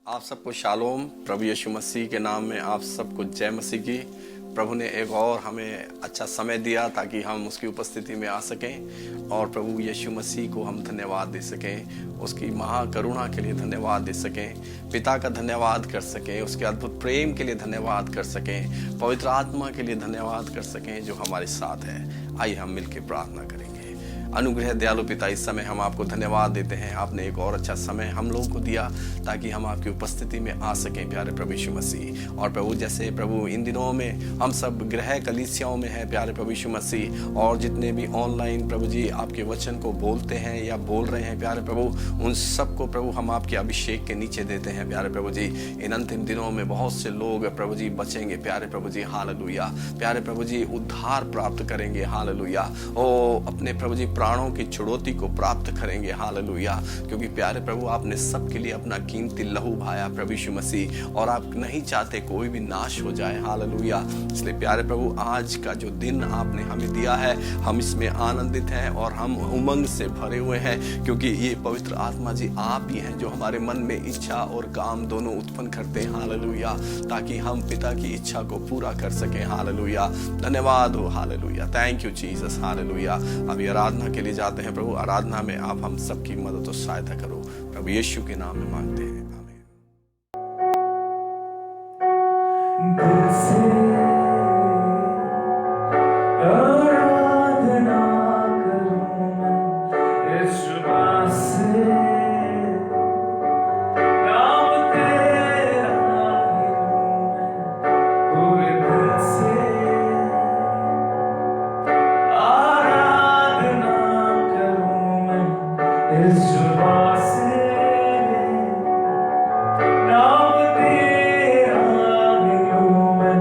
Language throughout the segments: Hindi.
आप सबको शालोम। प्रभु यीशु मसीह के नाम में आप सबको जय मसीह की। प्रभु ने एक और हमें अच्छा समय दिया ताकि हम उसकी उपस्थिति में आ सकें और प्रभु यीशु मसीह को हम धन्यवाद दे सकें, उसकी महाकरुणा के लिए धन्यवाद दे सकें, पिता का धन्यवाद कर सकें, उसके अद्भुत प्रेम के लिए धन्यवाद कर सकें, पवित्र आत्मा के लिए धन्यवाद कर सकें जो हमारे साथ है। आइए हम मिलकर प्रार्थना करेंगे। अनुग्रह दयालु पिता, इस समय हम आपको धन्यवाद देते हैं। आपने एक और अच्छा समय हम लोगों को दिया ताकि हम आपकी उपस्थिति में आ सकें प्यारे प्रभु यीशु मसीह। और प्रभु जैसे प्रभु इन दिनों में हम सब गृह कलीसियाओं में हैं प्यारे प्रभु यीशु मसीह, और जितने भी ऑनलाइन प्रभु जी आपके वचन को बोलते हैं या बोल रहे हैं प्यारे प्रभु, उन सबको प्रभु हम आपके अभिषेक के नीचे देते हैं प्यारे प्रभु जी। इन अंतिम दिनों में बहुत से लोग प्रभु जी बचेंगे प्यारे प्रभु जी, हालेलुया। प्यारे प्रभु जी उद्धार प्राप्त करेंगे, हालेलुया। ओ अपने प्रभु जी प्राणों की छुड़ौती को प्राप्त करेंगे, हालेलुया। क्योंकि प्यारे प्रभु आपने सबके लिए अपना कीमती लहू बहाया प्रभु यीशु मसीह, और आप नहीं चाहते कोई भी नाश हो जाए, हालेलुया। इसलिए प्यारे प्रभु आज का जो दिन आपने हमें दिया है, हम इसमें आनंदित हैं और हम उमंग से भरे हुए हैं, क्योंकि ये पवित्र आत्मा जी आप ही हैं जो हमारे मन में इच्छा और काम दोनों उत्पन्न करते हैं, हालेलुया, ताकि हम पिता की इच्छा को पूरा कर सकें, हालेलुया। धन्यवाद हो, hallelujah. Thank you Jesus, hallelujah. अभी आराधना के लिए जाते हैं प्रभु। आराधना में आप हम सबकी मदद और सहायता करो, प्रभु यीशु के नाम में मांगते हैं, आमीन। दिल से आराधना करूं मैं, यीशु मसीह, नाम तेरा ही लूं मैं, पूरे दिल से आराधना करूं मैं, यीशु मसीह, नाम तेरा ही लूं मैं,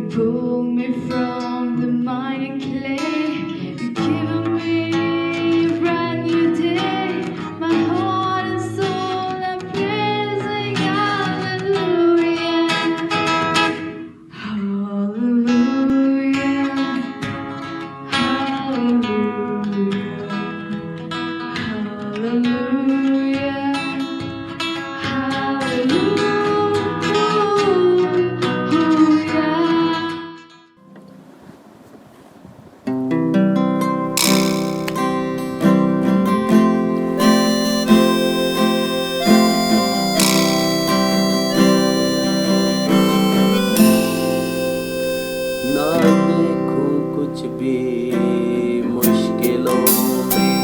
pulled me from the miry clay. You've given me a brand new day. My heart and soul are praising hallelujah. Hallelujah. Hallelujah. Hallelujah. Hallelujah. ना देखूं कुछ भी मुश्किलों में,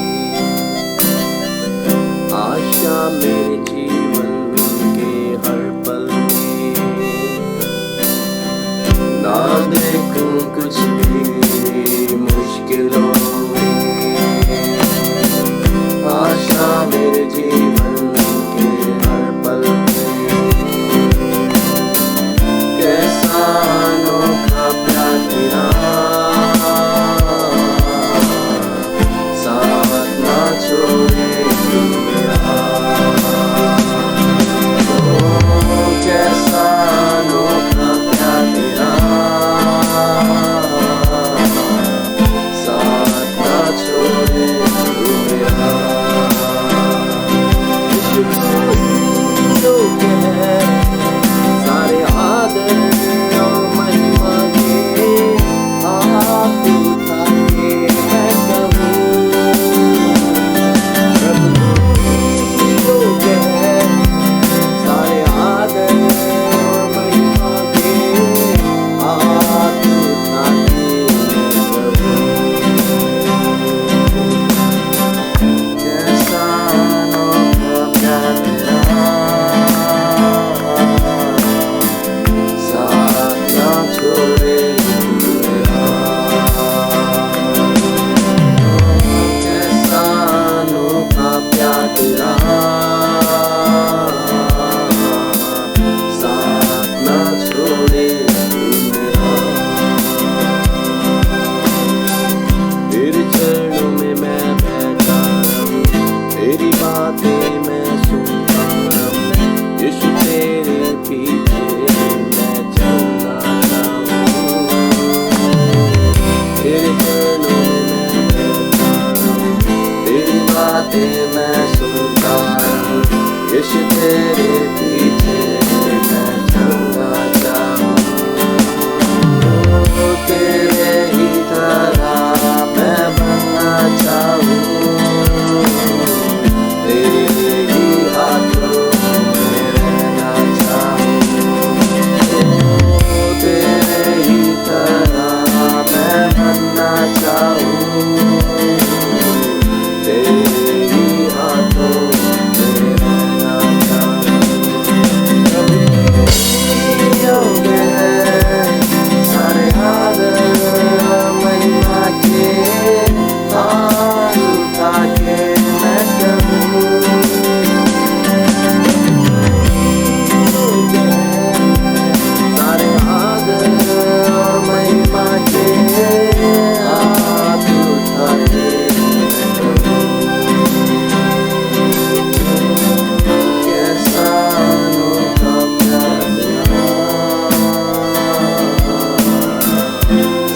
आशा मेरे जीवन के हर पल में। ना देखूं कुछ भी मुश्किलों में, आशा मेरे जीवन के हर पल में। कैसा अनोखा प्यार तेरा, साथ ना छोड़े तू मेरा। ओ कैसा अनोखा प्यार तेरा, साथ ना छोड़े तू मेरा। लोग हैं सारे आदर और महिमा के, हाथ उठा के मैं कहूँ प्रभु लोग हैं सारे आदर और महिमा के, हाथ उठा के मैं कहूँ कैसा अनोखा प्यार तेरा, साथ ना छोड़े मेरा। कैसा अनोखा प्यार तेरा, साथ ना छोड़े मेरा। तेरे चरणों में मैं बैठा रहूं, तेरी बातें मैं सुनता रहूं। यीशु तेरे पीछे मैं चलना चाहूं। तेरे चरणों में मैं बैठा रहूं, तेरी बातें मैं सुनता रहूं। यीशु तेरे पीछे मैं चलना चाहूं। तेरे ही तरह मैं बनना चाहूं, तेरे ही हाथों में रहना चाहूं। तेरे ही तरह मैं बनना चाहूं, तेरे ही हाथों में रहना चाहूं। योग्य है सारे आदर महिमा के, हाथ उठा के मैं कहूँ योग्य है सारे आदर महिमा के, हाथ उठा के मैं कहूँ कैसा अनोखा प्यार तेरा,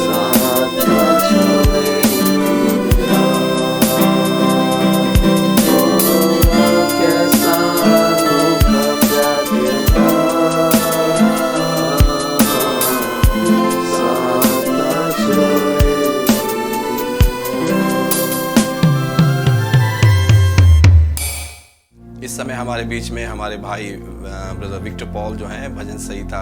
साथ ना छोड़े मेरा। ओ कैसा अनोखा प्यार तेरा, साथ ना छोड़े। इस समय हमारे बीच में हमारे भाई ब्रदर विक्टर पॉल जो हैं भजन संहिता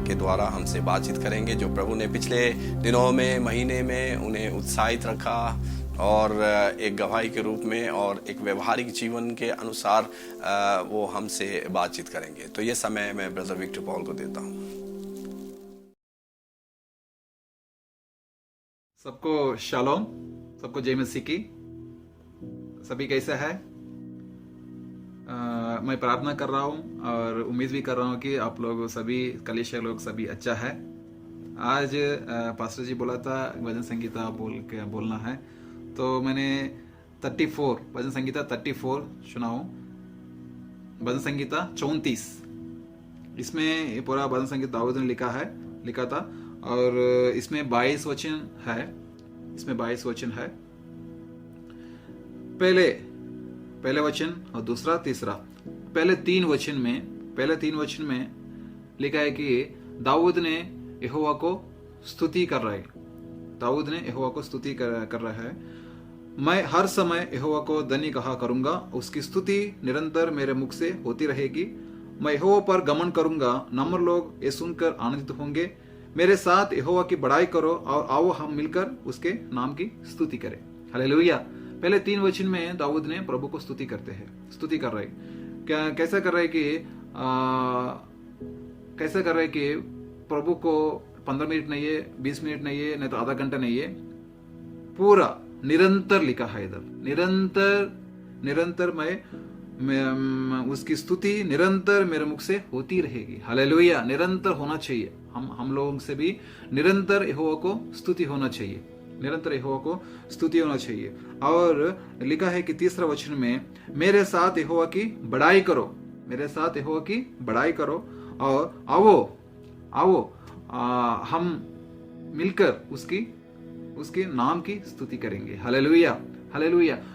के द्वारा हमसे बातचीत करेंगे, जो प्रभु ने पिछले दिनों में महीने में उन्हें उत्साहित रखा और एक गवाही के रूप में और एक व्यवहारिक जीवन के अनुसार वो हमसे बातचीत करेंगे। तो ये समय मैं ब्रदर विक्टर पॉल को देता हूँ। सबको शालोम, सबको जय मसीह की। सभी कैसा है? मैं प्रार्थना कर रहा हूँ और उम्मीद भी कर रहा हूँ कि आप लोग सभी कलीसिया लोग सभी अच्छा है। आज पास्टर जी बोला था भजन संगीता बोलना है, तो मैंने 34 भजन संगीता 34 सुनाऊं। भजन संगीता 34, इसमें ये पूरा भजन संगीता दाऊद ने लिखा था, और इसमें 22 वचन है। इसमें 22 वचन है। पहले वचन और दूसरा तीसरा। पहले तीन वचन में लिखा है कि दाऊद ने यहोवा को स्तुति कर रहा है। दाऊद ने यहोवा को स्तुति कर रहा है। मैं हर समय यहोवा को धन्य कहा करूंगा, उसकी स्तुति निरंतर मेरे मुख से होती रहेगी। मैं यहोवा पर गमन करूंगा, नम्र लोग ये सुनकर आनंदित होंगे। मेरे साथ यहोवा की बड़ाई करो और आओ हम मिलकर उसके नाम की स्तुति करें। हालेलुया। पहले तीन वचन में दाऊद ने प्रभु को स्तुति कर रहे हैं। कैसा कर रहे हैं कि प्रभु को 15 मिनट नहीं है, 20 मिनट नहीं है, नहीं तो आधा घंटा नहीं है, पूरा निरंतर लिखा है इधर। निरंतर मैं उसकी स्तुति निरंतर मेरे मुख से होती रहेगी। हालेलुया। निरंतर होना चाहिए। हम लोगों से भी निरंतर यहोवा को स्तुति होना चाहिए। और लिखा है कि तीसरा वचन में मेरे साथ यहोवा की बड़ाई करो और आओ हम मिलकर उसके नाम की स्तुति करेंगे। हालेलुया।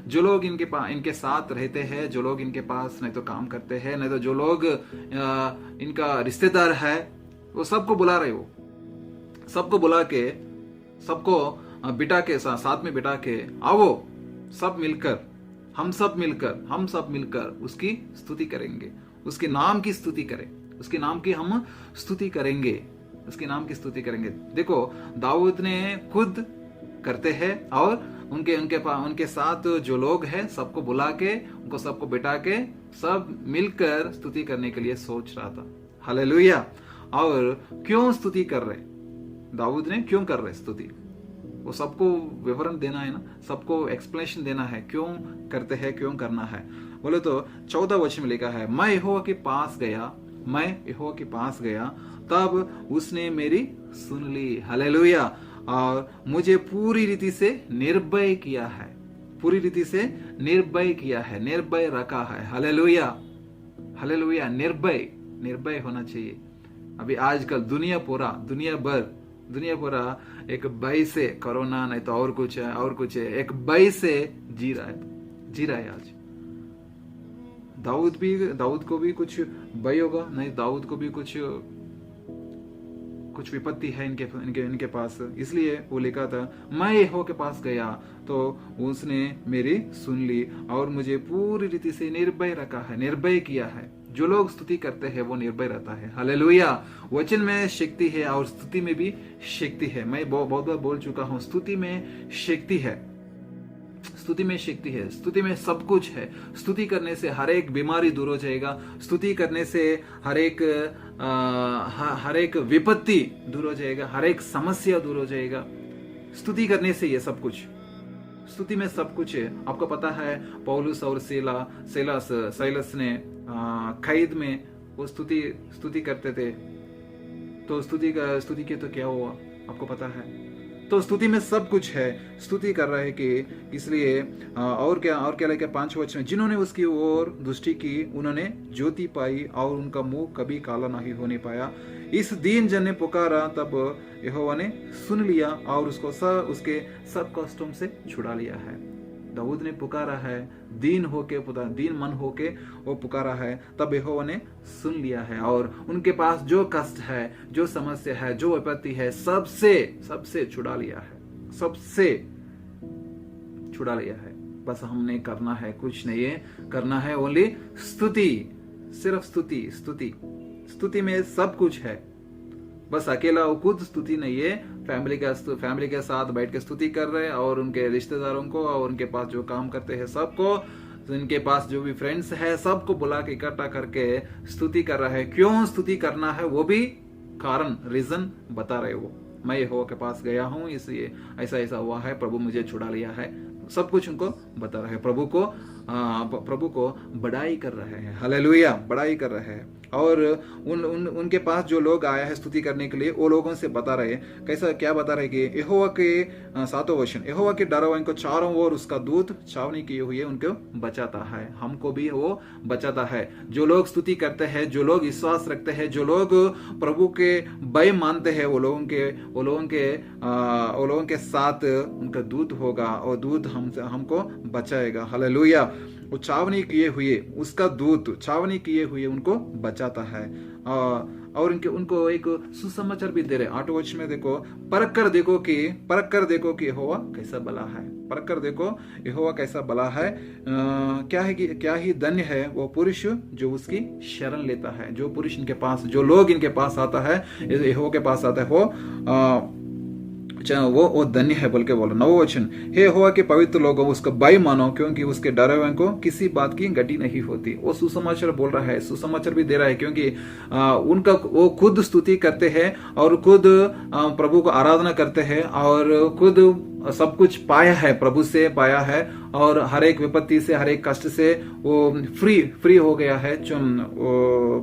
जो लोग इनके साथ रहते हैं, जो लोग इनके पास नहीं तो काम करते हैं, नहीं तो जो लोग इनका रिश्तेदार है, वो सबको बुला रहे हो। सबको बुला के, सबको बिठा के, साथ में बिठा के आओ हम सब मिलकर उसकी स्तुति करेंगे। उसके नाम की स्तुति करें। उसके नाम की हम स्तुति करेंगे। देखो, दाऊद ने खुद करते हैं और उनके साथ जो लोग हैं सबको बुला के, उनको सबको बिठा के सब मिलकर स्तुति करने के लिए सोच रहा था। हालेलुया। और क्यों स्तुति कर रहे दाऊद ने? क्यों कर रहे स्तुति? वो सबको विवरण देना है ना, सबको एक्सप्लेनेशन देना है, क्यों करते हैं, क्यों करना है। बोले तो 14 वचन में लिखा है, मैं यहोवा के पास गया तब उसने मेरी सुन ली। हालेलुया। और मुझे पूरी रीति से निर्भय किया है, निर्भय रखा है। हालेलुया। निर्भय होना चाहिए। अभी आजकल दुनिया पूरा एक भय से, कोरोना नहीं तो और कुछ है, एक भय से जी रहा है आज। दाऊद को भी कुछ भय होगा, नहीं दाऊद को भी कुछ विपत्ति है इनके पास, इसलिए वो लिखा था, मैं यहोवा के पास गया तो उसने मेरी सुन ली और मुझे पूरी रीति से निर्भय किया है। जो लोग स्तुति करते हैं वो निर्भय रहता है। हालेलुया। वचन में शक्ति है और स्तुति में भी शक्ति है। मैं बहुत बार बोल चुका हूँ, स्तुति में शक्ति है। स्तुति में सब कुछ है। स्तुति करने से हर एक बीमारी दूर हो जाएगा। स्तुति करने से हर एक विपत्ति दूर हो जाएगा, हर एक समस्या दूर हो जाएगा। स्तुति करने से ये सब कुछ, स्तुति में सब कुछ है। आपको पता है पौलुस और साइलस ने कैद में वो स्तुति करते थे, तो स्तुति के तो क्या हुआ आपको पता है। तो स्तुति में सब कुछ है। स्तुति कर रहे कि इसलिए और क्या लेके 5 वचन में, जिन्होंने उसकी ओर दृष्टि की उन्होंने ज्योति पाई और उनका मुंह कभी काला नहीं होने पाया। इस दीन जन ने पुकारा तब यहोवा ने सुन लिया और उसको उसके सब कष्टों से छुड़ा लिया है। दाऊद ने पुकारा है, दीन मन होके वो पुकारा है, तब यहोवा ने सुन लिया है और उनके पास जो कष्ट है, जो समस्या है, जो विपत्ति है, सबसे छुड़ा लिया है। बस हमने करना है, कुछ नहीं है करना है, ओनली स्तुति, सिर्फ स्तुति में सब कुछ है। बस अकेला वो खुद स्तुति नहीं है, फैमिली के साथ बैठ के स्तुति कर रहे हैं और उनके रिश्तेदारों को और उनके पास जो काम करते हैं सबको, तो इनके पास जो भी फ्रेंड्स है सबको बुला के इकट्ठा करके स्तुति कर रहा है। क्यों स्तुति करना है वो भी कारण, रीजन बता रहे वो। मैं यहोवा के पास गया हूँ, इसलिए ऐसा हुआ है, प्रभु मुझे छुड़ा लिया है, सब कुछ उनको बता रहे हैं। प्रभु को बड़ाई कर रहे हैं। हालेलुया। बड़ाई कर रहे हैं। और उनके पास जो लोग आया है स्तुति करने के लिए, वो लोगों से बता रहे कैसा, क्या बता रहे कि यहोवा के 7वां वचन, यहोवा के डर इनको चारों ओर उसका दूत छावनी किए हुए उनको बचाता है। हमको भी वो बचाता है। जो लोग स्तुति करते हैं, जो लोग विश्वास रखते हैं, जो लोग प्रभु के भय मानते हैं, वो लोगों के साथ उनका दूत होगा और दूत हमको बचाएगा। हालेलुया। वो छावनी किए हुए उसका दूत छावनी किए हुए उनको बचाता है। और उनको एक सुसमाचार भी दे रहे। 8वें वचन में देखो, परख कर देखो कि यहोवा कैसा भला है। परख कर देखो यहोवा कैसा भला है। क्या ही धन्य है वो पुरुष जो उसकी शरण लेता है। जो पुरुष इनके पास, जो लोग इनके पास आता है, यहोवा के पास आता है, वो धन्य है बोल के बोलो। 9वां वचन, हे यहोवा के पवित्र लोगों उसका भय मानो, क्योंकि उसके डरे हुए को किसी बात की गति नहीं होती। वो सुसमाचार बोल रहा है, सुसमाचार भी दे रहा है, क्योंकि उनका वो खुद स्तुति करते हैं और खुद प्रभु को आराधना करते हैं और खुद सब कुछ पाया है, प्रभु से पाया है और हर एक विपत्ति से, हर एक कष्ट से वो फ्री हो गया है। जो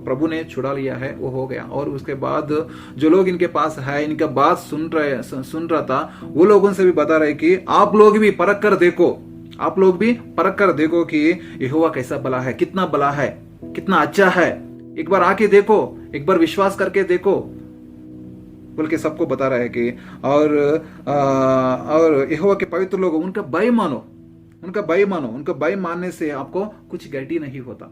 प्रभु ने छुड़ा लिया है वो हो गया। और उसके बाद जो लोग इनके पास है, इनका बात सुन रहा था, वो लोगों से भी बता रहे कि आप लोग भी परख कर देखो कि यहोवा कैसा भला है, कितना भला है, कितना अच्छा है। एक बार आके देखो, एक बार विश्वास करके देखो बोल के सबको बता रहा है कि और यहोवा के पवित्र लोग उनका भय मानो। उनका भय मानने से आपको कुछ गलती नहीं होता।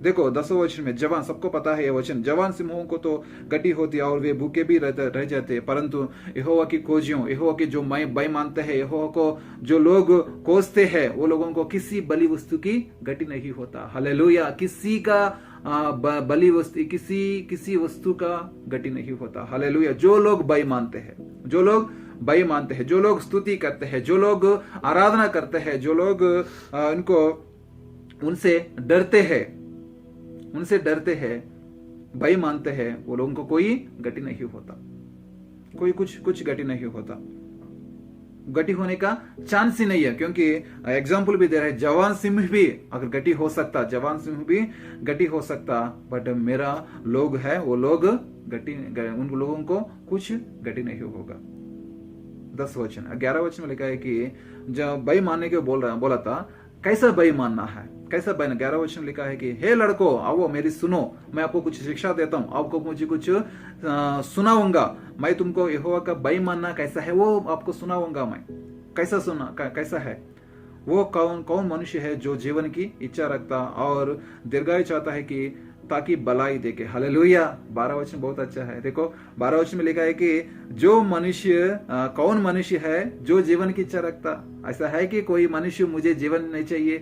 देखो 10वें वचन में, जवान, सबको पता है ये वचन, जवान सिंहों को तो गति होती है और वे भूखे भी रह जाते हैं, परंतु यहोवा की खोजियों, यहोवा के जो भय मानते हैं, यहोवा को जो लोग खोजते हैं, वो लोगों को किसी बलि वस्तु की गति नहीं होता। हालेलुया। किसी का बलि वस्तु, किसी वस्तु का गति नहीं होता। हालेलुया। जो लोग भय मानते हैं, जो लोग स्तुति करते हैं, जो लोग आराधना करते हैं, जो लोग उनसे डरते हैं, भय मानते हैं, वो लोगों को कोई गति नहीं होता, कोई कुछ गति नहीं होता। गति होने का चांस ही नहीं है, क्योंकि एग्जाम्पल भी दे रहे हैं, जवान सिंह भी अगर गति हो सकता, बट मेरा लोग है, वो लोग उन लोगों को कुछ गति नहीं होगा। 10 वचन 11 वचन में लिखा है कि जब भय मानने के बोला था, कैसा भय मानना है, कैसा भय। 11 वचन लिखा है कि हे लड़को आओ मेरी सुनो, मैं आपको कुछ शिक्षा देता हूँ, आपको मुझे कुछ सुनाऊंगा। मैं तुमको यहोवा का भय मानना कैसा है वो आपको सुनाऊंगा। मैं कैसा है वो, कौन मनुष्य है जो जीवन की इच्छा रखता और दीर्घायु चाहता है कि ताकि भलाई देखे। हालेलुया। 12 वचन बहुत अच्छा है। देखो 12 वचन में लिखा है कि जो मनुष्य, कौन मनुष्य है जो जीवन की इच्छा रखता। ऐसा है कि कोई मनुष्य मुझे जीवन नहीं चाहिए,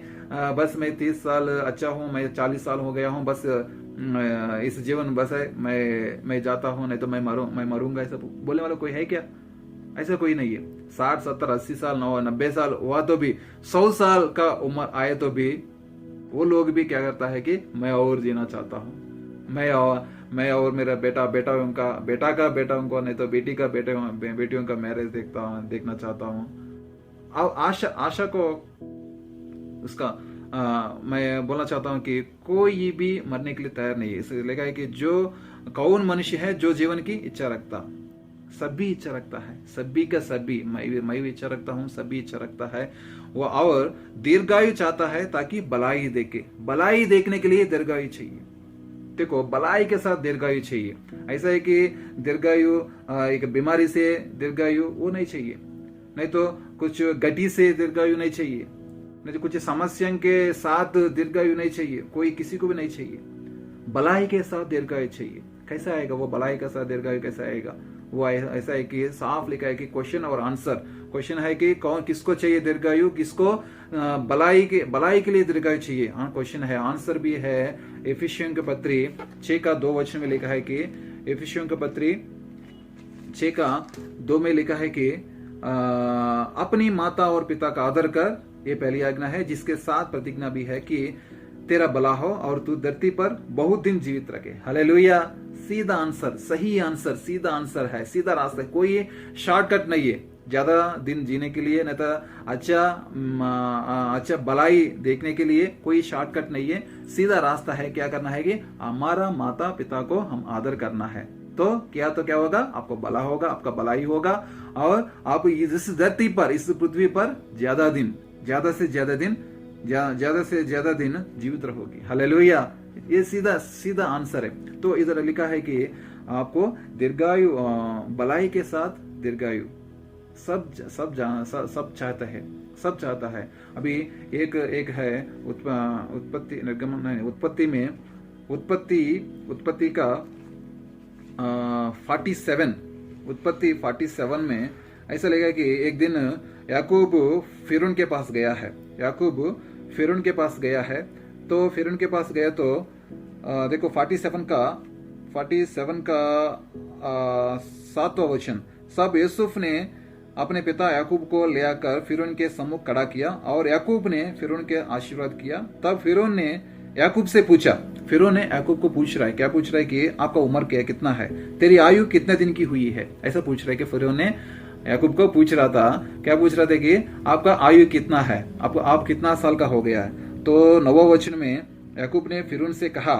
बस मैं 30 साल अच्छा हूँ, मैं 40 साल हो गया हूँ, बस इस जीवन बस है, मैं जाता हूँ, नहीं तो मैं मरूंगा, ऐसा बोलने वाला कोई है क्या? ऐसा कोई नहीं है। 60, 70, 80 साल, 90 साल हुआ तो भी, 100 साल का उम्र आए तो भी वो लोग भी क्या करता है कि मैं और जीना चाहता हूँ, मैं और मेरा बेटा का बेटा उनको, नहीं तो बेटी का बेटियों का मैरिज देखना चाहता हूँ। अब आशा को उसका मैं बोलना चाहता हूँ कि कोई भी मरने के लिए तैयार नहीं है। इसलिए लिखा है कि जो कौन मनुष्य है जो जीवन की इच्छा रखता, सभी इच्छा रखता है, सभी का सभी, मैं भी इच्छा रखता हूँ, सभी इच्छा रखता है वो, और दीर्घायु चाहता है ताकि भलाई देखे। भलाई देखने के लिए दीर्घायु चाहिए। देखो भलाई के साथ दीर्घायु चाहिए। ऐसा है कि दीर्घायु एक बीमारी से दीर्घायु वो नहीं चाहिए, नहीं तो कुछ गति से दीर्घायु नहीं चाहिए, नहीं तो कुछ समस्या के साथ दीर्घायु नहीं चाहिए, कोई किसी को भी नहीं चाहिए। भलाई के साथ दीर्घायु चाहिए। कैसा आएगा वो भलाई के साथ दीर्घायु? कैसा आएगा वो? ऐसा है कि साफ लिखा है कि क्वेश्चन और आंसर। क्वेश्चन है कि कौन किसको चाहिए दीर्घायु, किसको भलाई के लिए दीर्घायु चाहिए। क्वेश्चन है, आंसर भी है। इफिसियों के पत्री 6:2 वचन में लिखा है कि, इफिसियों के पत्री 6:2 में लिखा है कि अपनी माता और पिता का आदर कर, ये पहली आज्ञा है, जिसके साथ प्रतिज्ञा भी है कि तेरा भला हो और तू धरती पर बहुत दिन जीवित रखे। हालेलुया। सीधा आंसर, सही आंसर, सीधा आंसर है, सीधा रास्ता है, कोई शॉर्टकट नहीं है। ज्यादा दिन जीने के लिए, नहीं तो अच्छा भलाई देखने के लिए कोई शॉर्टकट नहीं है। सीधा रास्ता है, क्या करना है कि हमारा माता पिता को हम आदर करना है। तो क्या होगा, आपको भला होगा, आपका भलाई होगा, और आप इस धरती पर, इस पृथ्वी पर ज्यादा से ज्यादा दिन जीवित रहोगी। हालेलुया। ये सीधा आंसर है। तो इधर लिखा है कि आपको दीर्घायु, भलाई के साथ दीर्घायु सब चाहता है। अभी एक है उत्पत्ति निर्गमन, उत्पत्ति का 47 में ऐसा लगेगा कि एक दिन याकूब फिरौन के पास गया है। तो फिरौन के पास गया तो देखो 47 का 7वां वचन। सब यूसुफ ने अपने पिता याकूब को ले आकर फिरौन के सम्मुख खड़ा किया, और याकूब ने फिरौन के आशीर्वाद किया। तब फिरौन ने याकूब को पूछ रहा है, क्या पूछ रहा है कि आपका उम्र कितना है, तेरी आयु कितने दिन की हुई है, ऐसा पूछ रहा है कि फिरौन ने याकूब को पूछ रहा था, क्या पूछ रहा था कि आपका आयु कितना है, आप कितना साल का हो गया है। तो 9वां वचन में याकूब ने फिरौन से कहा,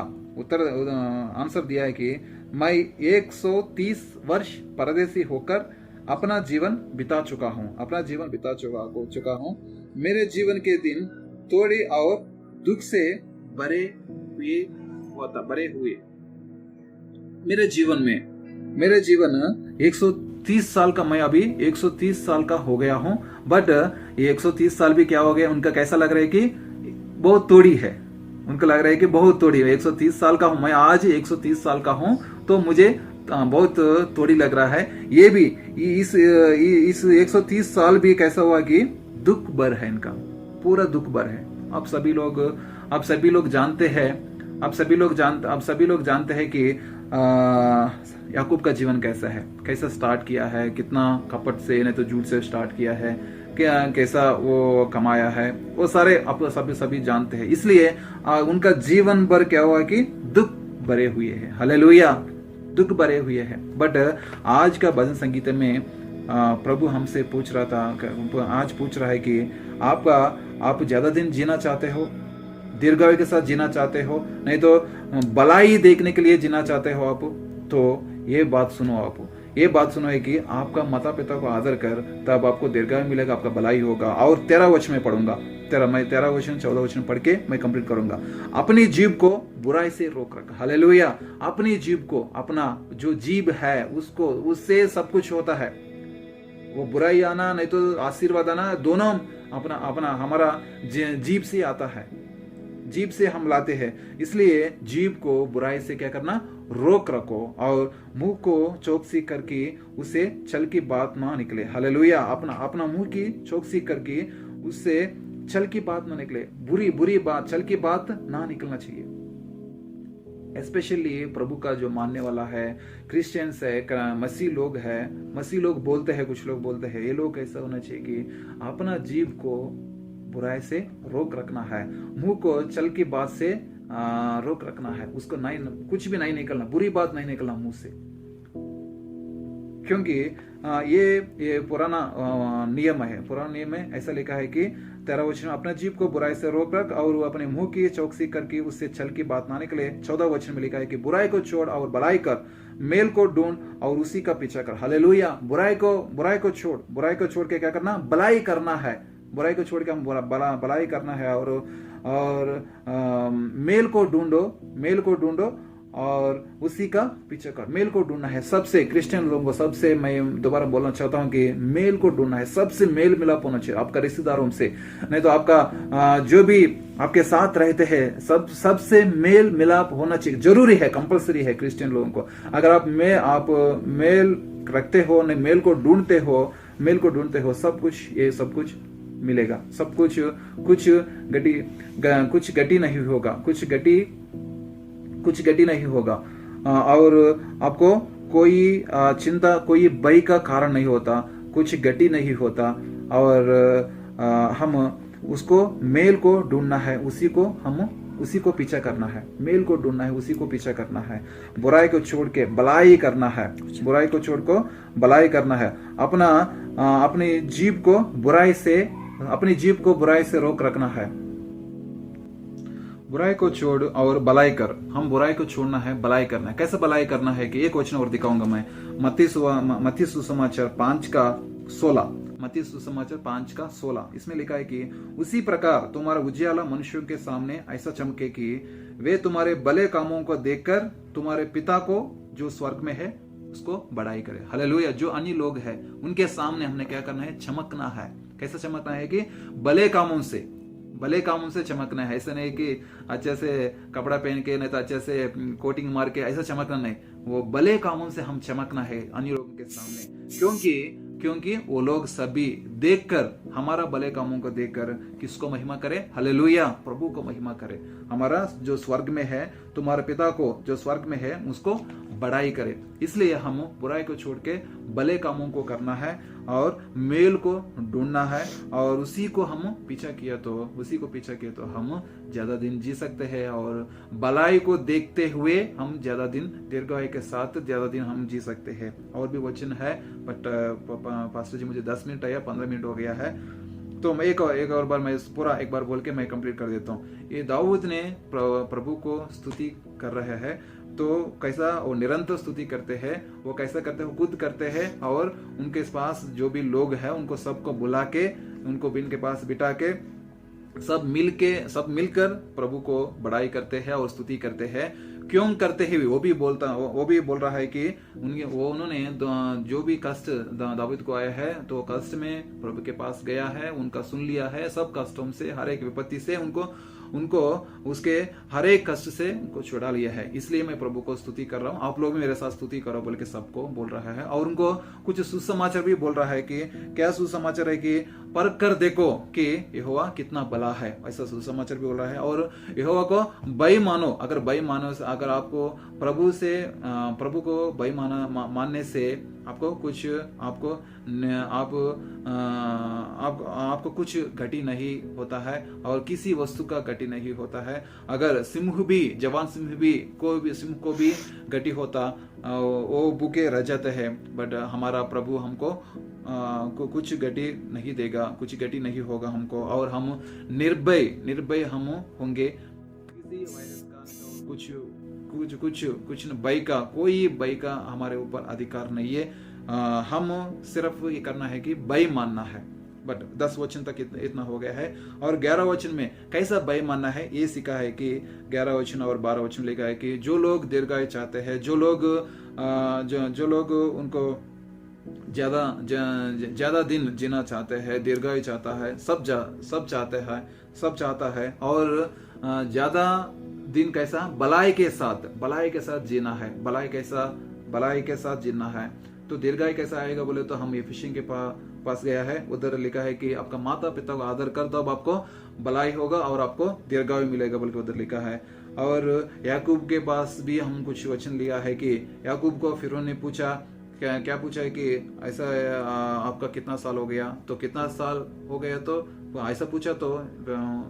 आंसर दिया है कि मैं 130 वर्ष परदेसी होकर अपना जीवन बिता चुका हूँ। मेरे जीवन के दिन थोड़े और दुख से भरे हुए। मेरे जीवन 130 साल का, मैं अभी 130 साल का हो गया हूँ। बट ये 130 साल भी क्या हो गया, उनका कैसा लग रहा है कि बहुत थोड़ी है। उनको लग रहा है कि बहुत थोड़ी है। 130 साल का हूँ मैं, आज 130 साल का हूँ, तो मुझे बहुत थोड़ी लग रहा है। ये भी इस 130 साल भी कैसा हुआ कि दुख भर है, इनका पूरा दुख भर है। अब सभी लोग जानते हैं कि याकूब का जीवन कैसा है, कैसा स्टार्ट किया है, कितना कपट से नहीं तो झूठ से स्टार्ट किया है, कैसा वो कमाया है, वो सारे आप सभी जानते हैं। इसलिए उनका जीवन भर क्या हुआ कि दुख भरे हुए हैं। हालेलुया, दुख भरे हुए हैं। बट आज का भजन संगीत में प्रभु हमसे पूछ रहा है कि आप ज्यादा दिन जीना चाहते हो, दीर्घायु के साथ जीना चाहते हो, नहीं तो भलाई देखने के लिए जीना चाहते हो आप, तो ये बात सुनो है कि आपका माता पिता को आदर कर, तब आपको दीर्घायु मिलेगा, आपका भलाई होगा। और 13 वचन में पढ़ूंगा, 13 वचन 14 वचन पढ़ के मैं कंप्लीट करूंगा। अपनी जीभ को बुराई से रोक रखा। हालेलुया। अपनी जीभ को, अपना जो जीभ है उससे सब कुछ होता है। वो बुराई आना नहीं तो आशीर्वाद आना, दोनों अपना हमारा जीभ से आता है, जीभ से हम लाते हैं। इसलिए जीभ को बुराई से क्या करना, रोक रखो, और मुंह को चौकसी करके उसे छल की बात ना निकले। हालेलुया। अपना मुंह की चौकसी करके उससे छल की बात ना निकले, बुरी बात, छल की बात ना निकलना चाहिए। स्पेशली प्रभु का जो मानने वाला है, क्रिश्चियंस है, मसीह लोग बोलते हैं, कुछ लोग बोलते हैं, ये लोग ऐसा होना चाहिए कि अपना जीभ को बुराई से रोक रखना है, मुंह को छल की बात से रोक रखना है, उसको नहीं, कुछ भी नहीं निकलना, बुरी बात नहीं निकलना मुंह से। क्योंकि ये पुराना नियम है, ऐसा लिखा है कि 13 वचन में अपना जीभ को बुराई से रोक रख और अपने मुंह की चौकसी करके उससे छल की बात ना निकले। 14 वचन में लिखा है कि बुराई को छोड़ और भलाई कर, मेल को ढूंढ और उसी का पीछा कर। हालेलुया। बुराई को छोड़ के क्या करना, भलाई करना है। बुराई को छोड़ के हम भलाई करना है, और मेल को ढूंढो और उसी का पीछा कर। मेल को ढूंढना है सबसे, क्रिश्चियन लोगों को सबसे, मैं दोबारा बोलना चाहता हूं कि मेल को ढूंढना है, सबसे मेल मिलाप होना चाहिए, आपका रिश्तेदारों से, नहीं तो आपका जो भी आपके साथ रहते हैं सबसे मेल मिलाप होना चाहिए, जरूरी है, कंपलसरी है क्रिश्चियन लोगों को। अगर आप मेल रखते हो, नहीं मेल को ढूंढते हो, सब कुछ मिलेगा, सब कुछ गति नहीं होगा, कुछ गति नहीं होगा, और आपको कोई चिंता, कोई भय का कारण नहीं होता, कुछ गति नहीं होता, और हम उसको मेल को ढूंढना है, उसी को पीछा करना है, मेल को ढूंढना है, उसी को पीछा करना है। बुराई को छोड़ के भलाई करना है, अपना अपनी जीभ को बुराई से रोक रखना है। बुराई को छोड़ और भलाई कर। हम बुराई को छोड़ना है, भलाई करना है। कैसे भलाई करना है कि एक वचन और दिखाऊंगा मैं, मत्ती सुसमाचार 5:16। मत्ती सुसमाचार 5:16 इसमें लिखा है कि उसी प्रकार तुम्हारा उजियाला मनुष्यों के सामने ऐसा चमके कि वे तुम्हारे भले कामों को देखकर तुम्हारे पिता को जो स्वर्ग में है उसको बड़ाई करे। हालेलुया। जो अन्य लोग हैं उनके सामने हमने क्या करना है? चमकना है। कैसे चमकना है? कि भले कामों से चमकना है। ऐसा नहीं कि अच्छे से कपड़ा पहन के, नहीं तो अच्छे से कोटिंग मार के ऐसा चमकना नहीं। वो भले कामों से हम चमकना है अन्य लोगों के सामने, क्योंकि वो लोग सभी देखकर, हमारा भले कामों को देखकर किसको महिमा करे? हालेलुया, प्रभु को महिमा करे। हमारा जो स्वर्ग में है, तुम्हारे पिता को जो स्वर्ग में है उसको बड़ाई करे। इसलिए हम बुराई को छोड़ के भले कामों को करना है और मेल को ढूंढना है, और उसी को पीछा किया तो हम ज्यादा दिन जी सकते हैं, और भलाई को देखते हुए हम ज्यादा दिन, दीर्घायु के साथ ज्यादा दिन हम जी सकते हैं। और भी वचन है, बट पास्टर जी मुझे 10 मिनट या 15 मिनट हो गया है, तो मैं एक और बार मैं पूरा एक बार बोल के मैं कंप्लीट कर देता हूँ। ये दाऊद ने प्रभु को स्तुति कर रहे हैं, तो कैसा वो निरंतर स्तुति करते हैं, वो कैसा करते हैं? वो खुद करते हैं, और उनके पास जो भी लोग हैं उनको सबको बुला के, उनको भी इनके पास बिठा के सब मिलकर प्रभु को बड़ाई करते हैं और स्तुति करते हैं। क्यों करते हैं? वो भी बोल रहा है कि उन्होंने जो भी कष्ट दाऊद को आया है, तो कष्ट में प्रभु के पास गया है, उनका सुन लिया है, सब कष्टों से, हर एक विपत्ति से उनको उसके हर एक कष्ट से उनको छुड़ा लिया है। इसलिए मैं प्रभु को स्तुति कर रहा हूँ। आप लोग भी मेरे साथ स्तुति करो बोल के सबको बोल रहा है। और उनको कुछ सुसमाचार भी बोल रहा है कि क्या सुसमाचार है? कि परख कर देखो कि यहोवा कितना भला है, ऐसा सुसमाचार भी बोल रहा है। और यहोवा को भय मानो। अगर आपको प्रभु को भय मानने से आपको कुछ घटी नहीं होता है, और किसी वस्तु का घटी नहीं होता है। अगर जवान सिंह भी को भी घटी होता, वो भूखे रह जाते हैं, बट हमारा प्रभु हमको को कुछ घटी नहीं देगा, कुछ घटी नहीं होगा हमको, और हम निर्भय हम होंगे। किसी वायरस का कुछ कोई भय का हमारे ऊपर अधिकार नहीं है। हम सिर्फ ये करना है कि भय मानना है। बट 10 वचन तक इतना हो गया है। और 11 वचन में कैसा भय मानना है ये सिखा है कि 11 वचन और 12 वचन लिखा है कि जो लोग दीर्घायु चाहते हैं, जो लोग उनको ज्यादा दिन जीना चाहते हैं, दीर्घायु चाहता है, सब चाहता है, और ज्यादा दिन कैसा? भलाई के साथ जीना है, भलाई के साथ जीना है। तो दीर्घायु कैसा आएगा बोले तो हम एफिसियों के पास गया है, उधर लिखा है कि आपका माता पिता को आदर कर दो, अब आपको भलाई होगा और आपको दीर्घायु मिलेगा बोल के उधर लिखा है। और याकूब के पास भी हम कुछ वचन लिया है कि याकूब को फिरौन ने पूछा, क्या पूछा है कि ऐसा आपका कितना साल हो गया? तो कितना साल हो गया? तो ऐसा पूछा, तो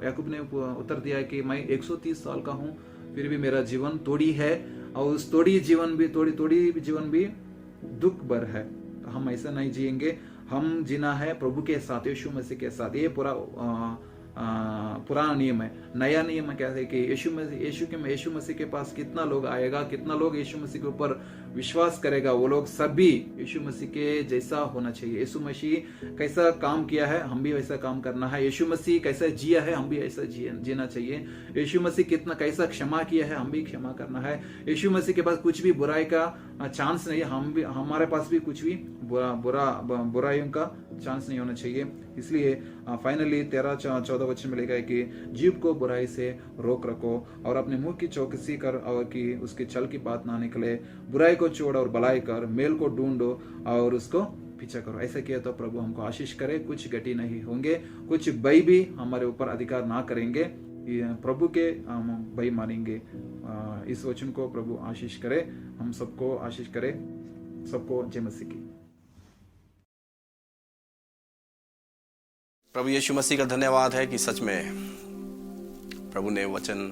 याकूब ने उत्तर दिया है कि मैं 130 साल का हूँ, फिर भी मेरा जीवन थोड़ी है, और उस थोड़ी जीवन भी दुख भर है। तो हम ऐसा नहीं जिएंगे, हम जीना है प्रभु के साथ, यीशु मसीह के साथ। ये पुराना नियम है। नया नियम क्या है कि यीशु मसीह के पास कितना लोग आएगा, कितना लोग यीशु मसीह के ऊपर विश्वास करेगा, वो लोग सभी यीशु मसीह के जैसा होना चाहिए। यीशु मसीह कैसा काम किया है, हम भी वैसा काम करना है। यीशु मसीह कैसा जिया है, हम भी ऐसा जीना चाहिए। यीशु मसीह कैसा क्षमा किया है, हम भी क्षमा करना है। यीशु मसीह के पास कुछ भी बुराई का चांस नहीं है, हमारे पास भी कुछ भी बुराइयों का चांस नहीं होना चाहिए। इसलिए फाइनली 13-14 वचन में लिखा है कि जीभ को बुराई से रोक रखो और अपने मुंह की चौकसी कर, और कि उसके छल की बात ना निकले। बुराई को छोड़ और भलाई कर, मेल को ढूंढो और उसको पीछा करो। ऐसा किया तो प्रभु हमको आशीष करे, कुछ घटी नहीं होंगे, कुछ भय भी हमारे ऊपर अधिकार ना करेंगे, प्रभु के हम भय मानेंगे। इस वचन को प्रभु आशीष करे, हम सबको आशीष करे। सबको जय मसीह की। प्रभु यीशु मसीह का धन्यवाद है कि सच में प्रभु ने वचन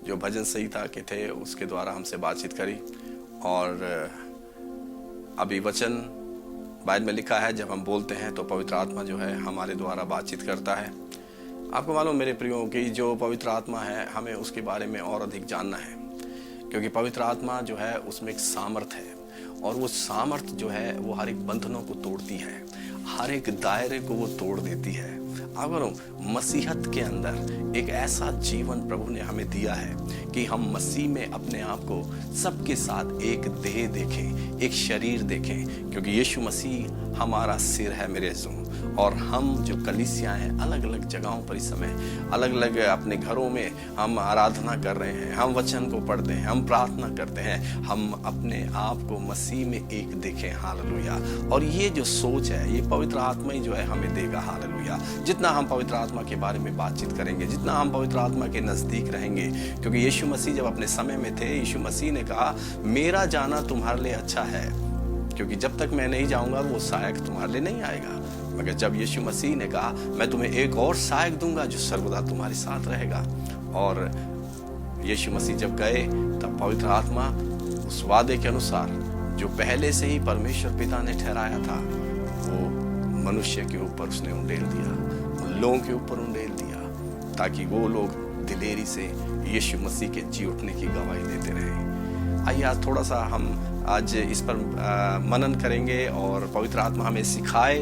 जो भजन संहिता के थे उसके द्वारा हमसे बातचीत करी, और अभी वचन बाइबल में लिखा है जब हम बोलते हैं तो पवित्र आत्मा जो है हमारे द्वारा बातचीत करता है। आपको मालूम मेरे प्रियो कि जो पवित्र आत्मा है हमें उसके बारे में और अधिक जानना है, क्योंकि पवित्र आत्मा जो है उसमें एक सामर्थ है और वो सामर्थ जो है वो हर एक बंधनों को तोड़ती है, हर एक दायरे को वो तोड़ देती है। अगर मसीहत के अंदर एक ऐसा जीवन प्रभु ने हमें दिया है कि हम मसीह में अपने आप को सबके साथ एक देह देखें, एक शरीर देखें, क्योंकि यीशु मसीह हमारा सिर है मेरे अज़ीज़ों। और हम जो कलीसिया हैं अलग अलग जगहों पर इस समय अलग अलग अपने घरों में हम आराधना कर रहे हैं, हम वचन को पढ़ते हैं, हम प्रार्थना करते हैं, हम अपने आप को मसीह में एक देखें। हालेलुया। और ये जो सोच है ये पवित्र आत्मा ही जो है हमें देगा। हालेलुया। जितना हम पवित्र आत्मा के बारे में बातचीत करेंगे, जितना हम पवित्र आत्मा के नजदीक रहेंगे, क्योंकि यीशु मसीह जब अपने समय में थे, यीशु मसीह ने कहा मेरा जाना तुम्हारे लिए अच्छा है, क्योंकि जब तक मैं नहीं जाऊंगा वो सहायक तुम्हारे लिए नहीं आएगा। मगर जब यीशु मसीह ने कहा मैं तुम्हें एक और सहायक दूंगा जो सर्वदा तुम्हारे साथ रहेगा, और यीशु मसीह जब गए तब पवित्र आत्मा उस वादे के अनुसार जो पहले से ही परमेश्वर पिता ने ठहराया था वो मनुष्य के ऊपर उसने उंडेल दिया, उन लोगों के ऊपर उंडेल दिया, ताकि वो लोग दिलेरी से यीशु मसीह के जी उठने की गवाही देते रहे। आइए आज थोड़ा सा हम आज इस पर मनन करेंगे और पवित्र आत्मा हमें सिखाए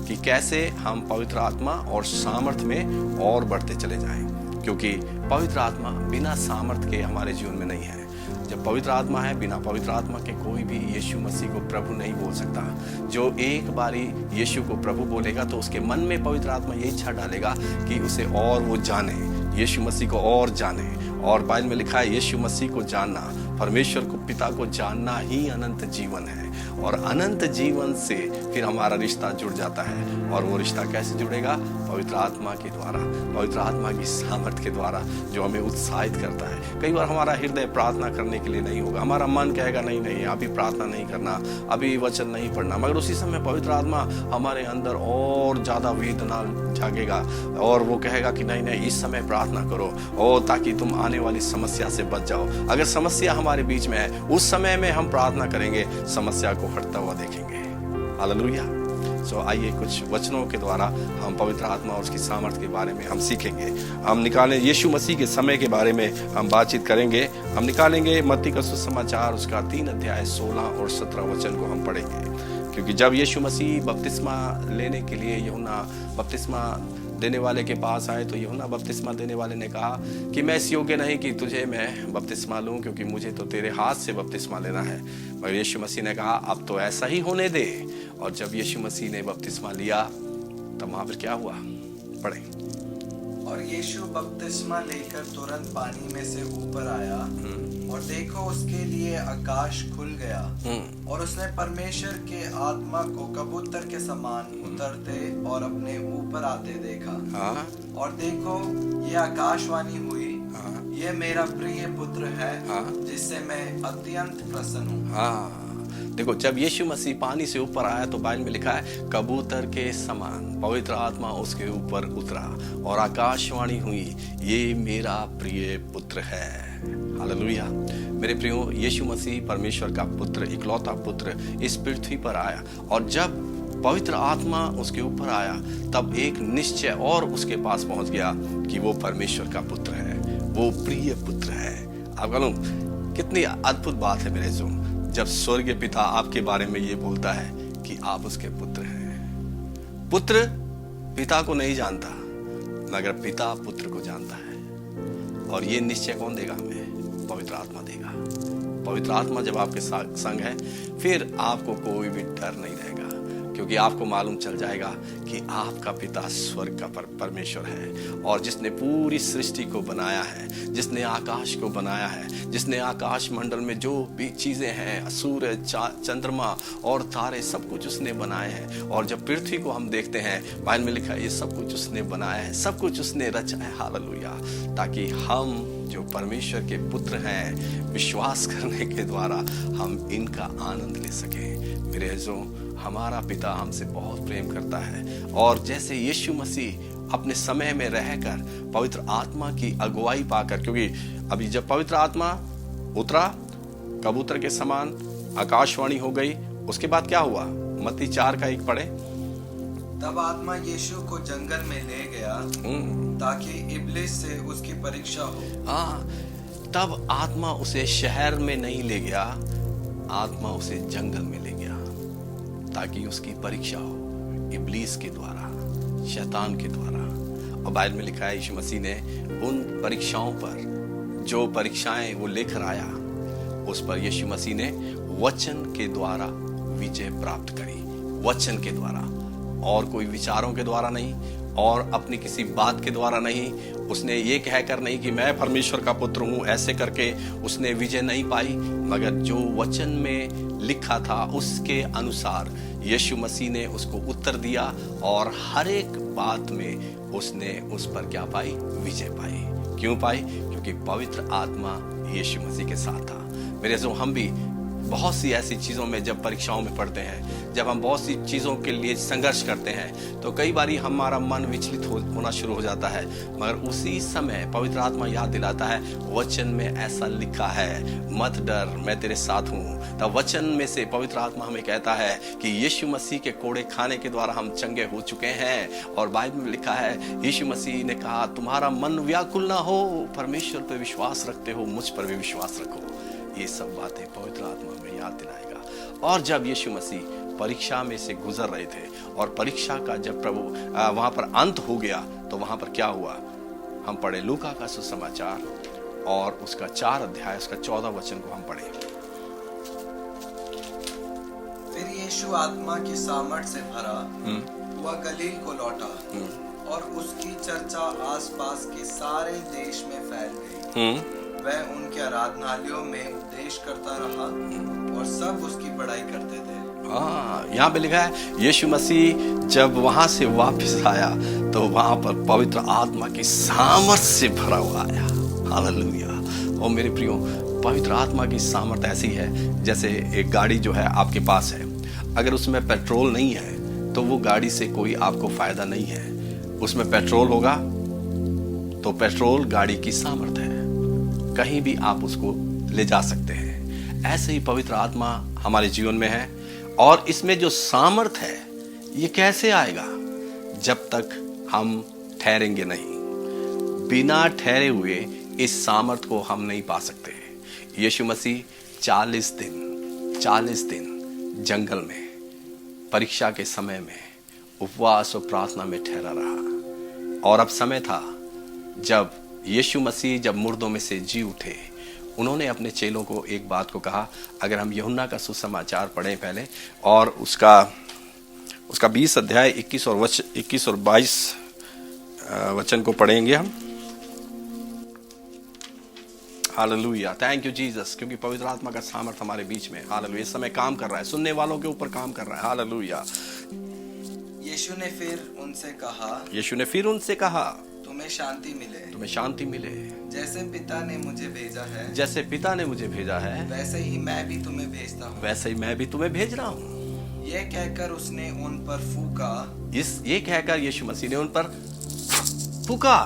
कि कैसे हम पवित्र आत्मा और सामर्थ में और बढ़ते चले जाएं, क्योंकि पवित्र आत्मा बिना सामर्थ के हमारे जीवन में नहीं है। जब पवित्र आत्मा है, बिना पवित्र आत्मा के कोई भी यीशु मसीह को प्रभु नहीं बोल सकता। जो एक बारी यीशु को प्रभु बोलेगा तो उसके मन में पवित्र आत्मा यही इच्छा डालेगा कि उसे और वो जाने, यीशु मसीह को और जाने। और बाइबल में लिखा है यीशु मसीह को जानना, परमेश्वर को पिता को जानना ही अनंत जीवन है, और अनंत जीवन से फिर हमारा रिश्ता जुड़ जाता है। और वो रिश्ता कैसे जुड़ेगा? पवित्र आत्मा के द्वारा, पवित्र आत्मा की सामर्थ के द्वारा, जो हमें उत्साहित करता है। कई बार हमारा हृदय प्रार्थना करने के लिए नहीं होगा, हमारा मन कहेगा नहीं नहीं अभी प्रार्थना नहीं करना, अभी वचन नहीं पढ़ना, मगर उसी समय पवित्र आत्मा हमारे अंदर और ज्यादा वेदना जागेगा और वो कहेगा कि नहीं नहीं इस समय प्रार्थना करो, और ताकि तुम आने वाली समस्या से बच जाओ। अगर समस्या हमारे बीच में है, उस समय में हम प्रार्थना करेंगे, समस्या को हटता हुआ देखेंगे। हालेलुया। सो आइए कुछ वचनों के द्वारा हम पवित्र आत्मा और उसकी सामर्थ के बारे में हम सीखेंगे। हम निकालें यीशु मसीह के समय के बारे में हम बातचीत करेंगे। हम निकालेंगे मत्ती का सुसमाचार उसका 3 अध्याय 16 और 17 वचन को हम पढ़ेंगे, क्योंकि जब यीशु मसीह बपतिस्मा लेने के लिए यूहन्ना बपतिस्मा देने वाले के पास आए तो यूहन्ना बपतिस्मा देने वाले ने कहा कि मैं इस योग्य नहीं कि तुझे मैं बपतिस्मा लूं, क्योंकि मुझे तो तेरे हाथ से बपतिस्मा लेना है। मगर यीशु मसीह ने कहा अब तो ऐसा ही होने दे। और जब यीशु मसीह ने बपतिस्मा लिया तब वहां पर क्या हुआ? पढ़े। और यीशु बपतिस्मा लेकर तुरंत पानी में से ऊपर आया, और देखो उसके लिए आकाश खुल गया, और उसने परमेश्वर के आत्मा को कबूतर के समान उतरते और अपने ऊपर आते देखा। हाँ। और देखो ये आकाशवाणी हुई, ये मेरा प्रिय पुत्र है, जिससे मैं अत्यंत प्रसन्न हूँ। हाँ, देखो जब यीशु मसीह पानी से ऊपर आया तो बाइबल में लिखा है कबूतर के समान पवित्र आत्मा उसके ऊपर उतरा और आकाशवाणी हुई, ये मेरा प्रिय पुत्र है। हालेलुया। मेरे प्रियो, यीशु मसीह परमेश्वर का पुत्र, इकलौता पुत्र इस पृथ्वी पर आया, और जब पवित्र आत्मा उसके ऊपर आया तब एक निश्चय और उसके पास पहुंच गया कि वो परमेश्वर का पुत्र है, वो प्रिय पुत्र है। आप कहूँ कितनी अद्भुत बात है मेरे जो, जब स्वर्गीय पिता आपके बारे में ये बोलता है कि आप उसके पुत्र हैं। पुत्र पिता को नहीं जानता, मगर पिता पुत्र को जानता है। और ये निश्चय कौन देगा हमें? पवित्र आत्मा देगा। पवित्र आत्मा जब आपके संग है फिर आपको कोई भी डर नहीं रहेगा, क्योंकि आपको मालूम चल जाएगा कि आपका पिता स्वर्ग का परमेश्वर है, और जिसने पूरी सृष्टि को बनाया है, जिसने आकाश को बनाया है, जिसने आकाश मंडल में जो भी चीजें हैं, सूरज, चंद्रमा और तारे, सब कुछ उसने बनाए हैं। और जब पृथ्वी को हम देखते हैं, बाइबल में लिखा है ये सब कुछ उसने बनाया है, सब कुछ उसने रचा है। हालेलुया। ताकि हम जो परमेश्वर के पुत्र हैं, विश्वास करने के द्वारा हम इनका आनंद ले सकें। मेरे अज़ीज़ों, हमारा पिता हमसे बहुत प्रेम करता है, और जैसे यीशु मसीह अपने समय में रहकर पवित्र आत्मा की अगुवाई पाकर, क्योंकि अभी जब पवित्र आत्मा उतरा कबूतर के समान आकाशवाणी हो गई, उसके बाद क्या हुआ? मत्ती 4:1 पढ़े। तब आत्मा यीशु को जंगल में ले गया ताकि इब्लिस से उसकी परीक्षा हो। हाँ, तब आत्मा उसे शहर में नहीं ले गया, आत्मा उसे जंगल में ले गया ताकि उसकी परीक्षा हो इब्लीस के द्वारा, शैतान के द्वारा। और बाइबल में लिखा है यीशु मसीह ने उन परीक्षाओं पर, जो परीक्षाएं वो लेकर आया, उस पर यीशु मसीह ने वचन के द्वारा विजय प्राप्त करी। वचन के द्वारा, और कोई विचारों के द्वारा नहीं, और अपनी किसी बात के द्वारा नहीं। उसने ये कहकर नहीं कि मैं परमेश्वर का पुत्र हूं, ऐसे करके उसने विजय नहीं पाई, मगर जो वचन में लिखा था उसके अनुसार यीशु मसीह ने उसको उत्तर दिया, और हर एक बात में उसने उस पर क्या पाई? विजय पाई। क्यों पाई? क्योंकि पवित्र आत्मा यीशु मसीह के साथ था। मेरे जो हम भी बहुत सी ऐसी चीज़ों में जब परीक्षाओं में पढ़ते हैं, जब हम बहुत सी चीज़ों के लिए संघर्ष करते हैं, तो कई बारी हमारा मन विचलित होना शुरू हो जाता है। मगर उसी समय पवित्र आत्मा याद दिलाता है, वचन में ऐसा लिखा है, मत डर, मैं तेरे साथ हूँ। तब वचन में से पवित्र आत्मा हमें कहता है कि यीशु मसीह के कोड़े खाने के द्वारा हम चंगे हो चुके हैं। और बाइबल में लिखा है, यीशु मसीह ने कहा, तुम्हारा मन व्याकुल ना हो, परमेश्वर पर विश्वास रखते हो, मुझ पर भी विश्वास रखो। ये सब बातें पवित्र आत्मा में याद दिलाएगा। और जब यीशु मसीह परीक्षा में से गुजर रहे थे, और परीक्षा का जब प्रभु वहां पर अंत हो गया, तो वहां पर क्या हुआ? हम पढ़े लूका का सुसमाचार और उसका 4 अध्याय उसका 14 वचन को हम पढ़े। फिर यीशु आत्मा की सामर्थ से भरा वह गलील को लौटा, और उसकी चर्चा आसपास के सारे देश में फैल गई। वह उनके आराधनालयों में उपदेश करता रहा, और सब उसकी बड़ाई करते थे। यहाँ पे लिखा है, यीशु मसीह जब वहां से वापस आया, तो वहां पर पवित्र आत्मा की सामर्थ से भरा हुआ आया। हालेलुया। और मेरे प्रियो, पवित्र आत्मा की सामर्थ ऐसी है, जैसे एक गाड़ी जो है आपके पास है, अगर उसमें पेट्रोल नहीं है तो वो गाड़ी से कोई आपको फायदा नहीं है। उसमें पेट्रोल होगा तो पेट्रोल गाड़ी की सामर्थ है, कहीं भी आप उसको ले जा सकते हैं। ऐसे ही पवित्र आत्मा हमारे जीवन में है, और इसमें जो सामर्थ है, ये कैसे आएगा? जब तक हम ठहरेंगे नहीं। बिना ठहरे हुए इस सामर्थ को हम नहीं पा सकते। यीशु मसीह 40 दिन जंगल में परीक्षा के समय में उपवास और प्रार्थना में ठहरा रहा। और अब समय था जब यीशु मसीह जब मुर्दों में से जी उठे, उन्होंने अपने चेलों को एक बात को कहा। अगर हम यूहन्ना का सुसमाचार पढ़ें पहले, और उसका 20 अध्याय 21 और 22 वचन को पढ़ेंगे हम। हालेलुया, थैंक यू जीसस, क्योंकि पवित्र आत्मा का सामर्थ हमारे बीच में, हालेलुया, इस समय काम कर रहा है, सुनने वालों के ऊपर काम कर रहा है। हालेलुया। यीशु ने फिर उनसे कहा, तुम्हें शांति मिले। जैसे पिता ने मुझे भेजा है, वैसे ही मैं भी तुम्हें भेज रहा हूँ। ये कहकर उसने उन पर फूका। ये कहकर यीशु मसीह ने उन पर फूका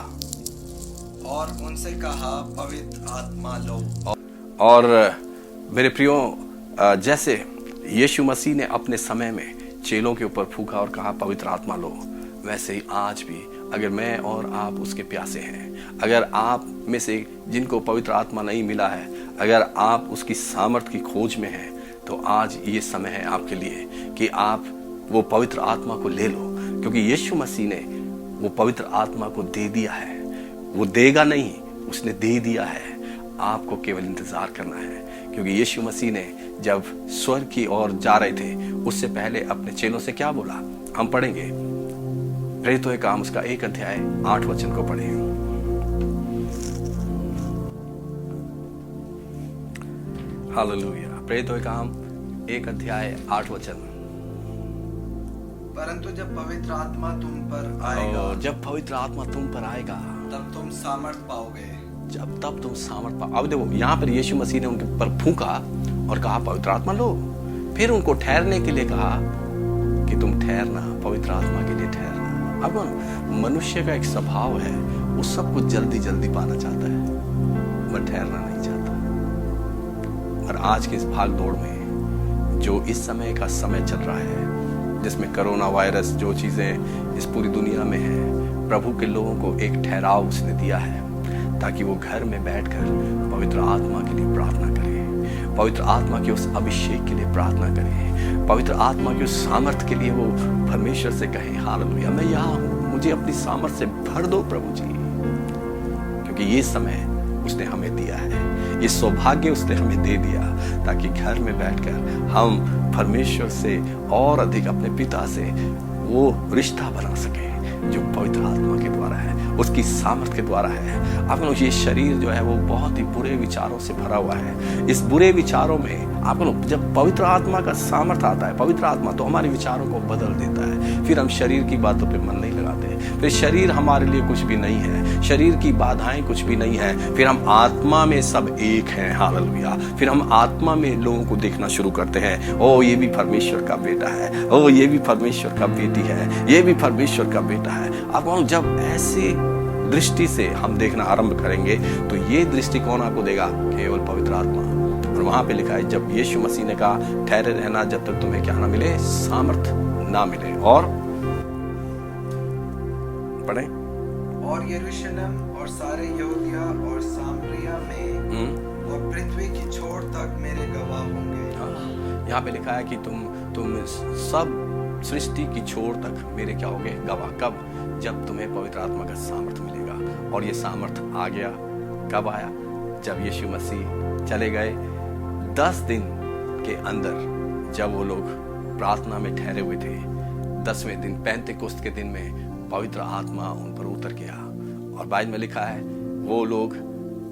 और उनसे कहा, पवित्र आत्मा लो। और मेरे प्रियो, जैसे यीशु मसीह ने अपने समय में चेलों के ऊपर फूका और कहा पवित्र आत्मा लो, वैसे ही आज भी अगर मैं और आप उसके प्यासे हैं, अगर आप में से जिनको पवित्र आत्मा नहीं मिला है, अगर आप उसकी सामर्थ की खोज में हैं, तो आज ये समय है आपके लिए कि आप वो पवित्र आत्मा को ले लो, क्योंकि यीशु मसीह ने वो पवित्र आत्मा को दे दिया है। वो देगा नहीं, उसने दे दिया है। आपको केवल इंतजार करना है, क्योंकि यीशु मसीह ने जब स्वर्ग की ओर जा रहे थे, उससे पहले अपने चेलों से क्या बोला? हम पढ़ेंगे प्रेरितों के काम उसका 1 अध्याय 8 वचन को पढ़ें। हालेलुया। प्रेरितों के काम 1 अध्याय 8 वचन। परंतु जब पवित्र आत्मा तुम पर आएगा, तब तुम सामर्थ पाओगे। तब तुम सामर्थ पाओ। अब देखो, यहाँ पर यीशु मसीह ने उनके ऊपर फूंका और कहा पवित्र आत्मा लो। फिर उनको ठहरने के लिए कहा कि तुम ठहरना, पवित्र आत्मा के लिए ठहरना। अब मनुष्य का एक स्वभाव है, वो सब कुछ जल्दी जल्दी पाना चाहता है, वह ठहरना नहीं चाहता। और आज के इस भाग दौड़ में जो इस समय का समय चल रहा है, जिसमें कोरोना वायरस जो चीज़ें इस पूरी दुनिया में है, प्रभु के लोगों को एक ठहराव उसने दिया है ताकि वो घर में बैठकर पवित्र आत्मा के लिए प्रार्थना करें, पवित्र आत्मा के उस अभिषेक के लिए प्रार्थना करें, पवित्र आत्मा के उस सामर्थ के लिए वो परमेश्वर से कहें, हालेलुया, मैं यहाँ हूँ, मुझे अपनी सामर्थ से भर दो प्रभु जी। क्योंकि ये समय उसने हमें दिया है, ये सौभाग्य उसने हमें दे दिया ताकि घर में बैठकर हम परमेश्वर से और अधिक अपने पिता से वो रिश्ता बना सके जो पवित्र आत्मा के द्वारा है, उसकी सामर्थ के द्वारा है। आप लोग, ये शरीर जो है वो बहुत ही बुरे विचारों से भरा हुआ है। इस बुरे विचारों में आप लोग, जब पवित्र आत्मा का सामर्थ आता है, पवित्र आत्मा तो हमारे विचारों को बदल देता है। फिर हम शरीर की बातों पे मन नहीं लगाते, फिर शरीर हमारे लिए कुछ भी नहीं है, शरीर की बाधाएं कुछ भी नहीं है। फिर हम आत्मा में सब एक हैं, हालेलुया। फिर हम आत्मा में लोगों को देखना शुरू करते हैं, ओ ये भी परमेश्वर का बेटा है, ओ ये भी परमेश्वर का बेटी है, ये भी परमेश्वर का बेटा है। आप जब ऐसी दृष्टि से हम देखना आरंभ करेंगे तो ये दृष्टिकोण आपको देगा केवल पवित्र आत्मा। और वहां पे लिखा है, जब यीशु मसीह ने कहा ठहरे रहना जब तक तुम्हें क्या ना मिले, सामर्थ ना मिले। और पढ़े, और यरूशलेम और सारे यहूदिया और सामरिया में और पृथ्वी की छोर तक मेरे गवाह होंगे। यहाँ पे लिखा है कि तुम सब सृष्टि की छोर तक मेरे क्या होगे, गवाह। कब? जब तुम्हें पवित्र आत्मा का सामर्थ मिलेगा। और ये सामर्थ आ गया, कब आया? जब यीशु मसीह चले गए 10 दिन के अंदर, जब वो लोग प्रार्थना में ठहरे हुए थे, 10वें दिन पेंतेकोस्त के दिन में पवित्र आत्मा उन पर उतर गया। और बाइबल में लिखा है वो लोग,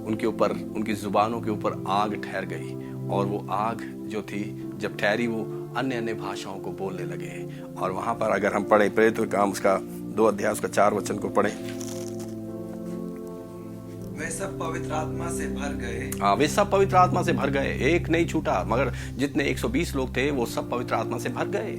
उनके ऊपर, उनकी जुबानों के ऊपर आग ठहर गई। और वो आग जो थी जब ठहरी, वो अन्य अन्य भाषाओं को बोलने लगे। और वहां पर अगर हम पढ़े प्रेरित काम उसका 2 अध्याय उसका 4 वचन को पढ़े, वे सब पवित्र आत्मा से भर गए। हाँ, वे सब पवित्र आत्मा से भर गए, एक नहीं छूटा। मगर जितने 120 लोग थे वो सब पवित्र आत्मा से भर गए।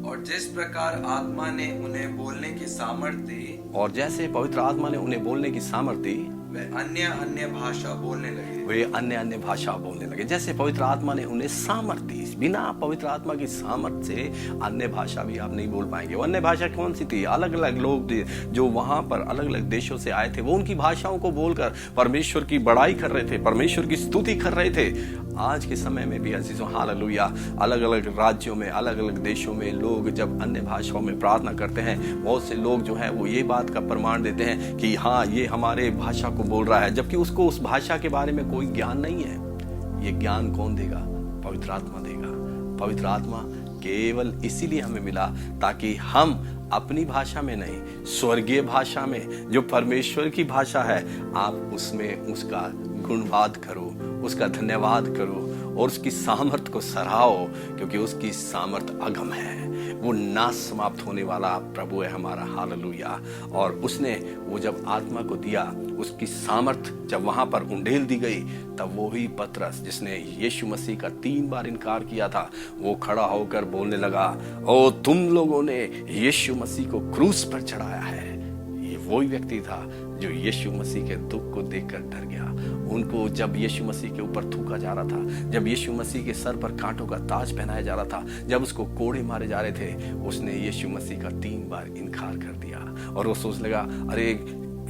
और जिस प्रकार आत्मा ने उन्हें बोलने की सामर्थ दी, और जैसे पवित्र आत्मा ने उन्हें बोलने की सामर्थ दी, वे अन्य अन्य भाषा बोलने लगे। वे अन्य अन्य भाषा बोलने लगे। जैसे पवित्र आत्मा ने उन्हें सामर्थ दी, बिना पवित्र आत्मा की सामर्थ से अन्य भाषा भी आप नहीं बोल पाएंगे। वो अन्य भाषा कौन सी थी? अलग अलग लोग जो वहां पर अलग अलग देशों से आए थे, वो उनकी भाषाओं को बोलकर परमेश्वर की बड़ाई कर रहे थे, परमेश्वर की स्तुति कर रहे थे। आज के समय में भी अजीजों, हालेलुया, अलग अलग राज्यों में, अलग अलग देशों में लोग जब अन्य भाषाओं में प्रार्थना करते हैं, बहुत से लोग जो है वो ये बात का प्रमाण देते हैं कि हाँ, ये हमारे भाषा को बोल रहा है, जबकि उसको उस भाषा के बारे में कोई ज्ञान नहीं है। ये ज्ञान कौन देगा? पवित्र आत्मा देगा। पवित्र आत्मा केवल इसीलिए हमें मिला ताकि हम अपनी भाषा में नहीं, स्वर्गीय भाषा में, जो परमेश्वर की भाषा है, आप उसमें उसका गुणवाद करो, उसका धन्यवाद करो और उसकी सामर्थ को सराहो, क्योंकि उसकी सामर्थ अगम है। वो नाश समाप्त होने वाला प्रभु है हमारा, हालेलुया। और उसने वो जब आत्मा को दिया, उसकी सामर्थ जब वहां पर उंडेल दी गई, तब वो ही पतरस जिसने यीशु मसीह का 3 बार इनकार किया था, वो खड़ा होकर बोलने लगा, ओ तुम लोगों ने यीशु मसीह को क्रूस पर चढ़ाया है। ये वही व्यक्ति था जो यीशु मसीह के दुख को देखकर डर गया। उनको जब यीशु मसीह के ऊपर थूका जा रहा था, जब यीशु मसीह के सर पर कांटों का ताज पहनाया जा रहा था, जब उसको कोड़े मारे जा रहे थे, उसने यीशु मसीह का 3 बार इनकार कर दिया। और वो सोच लगा, अरे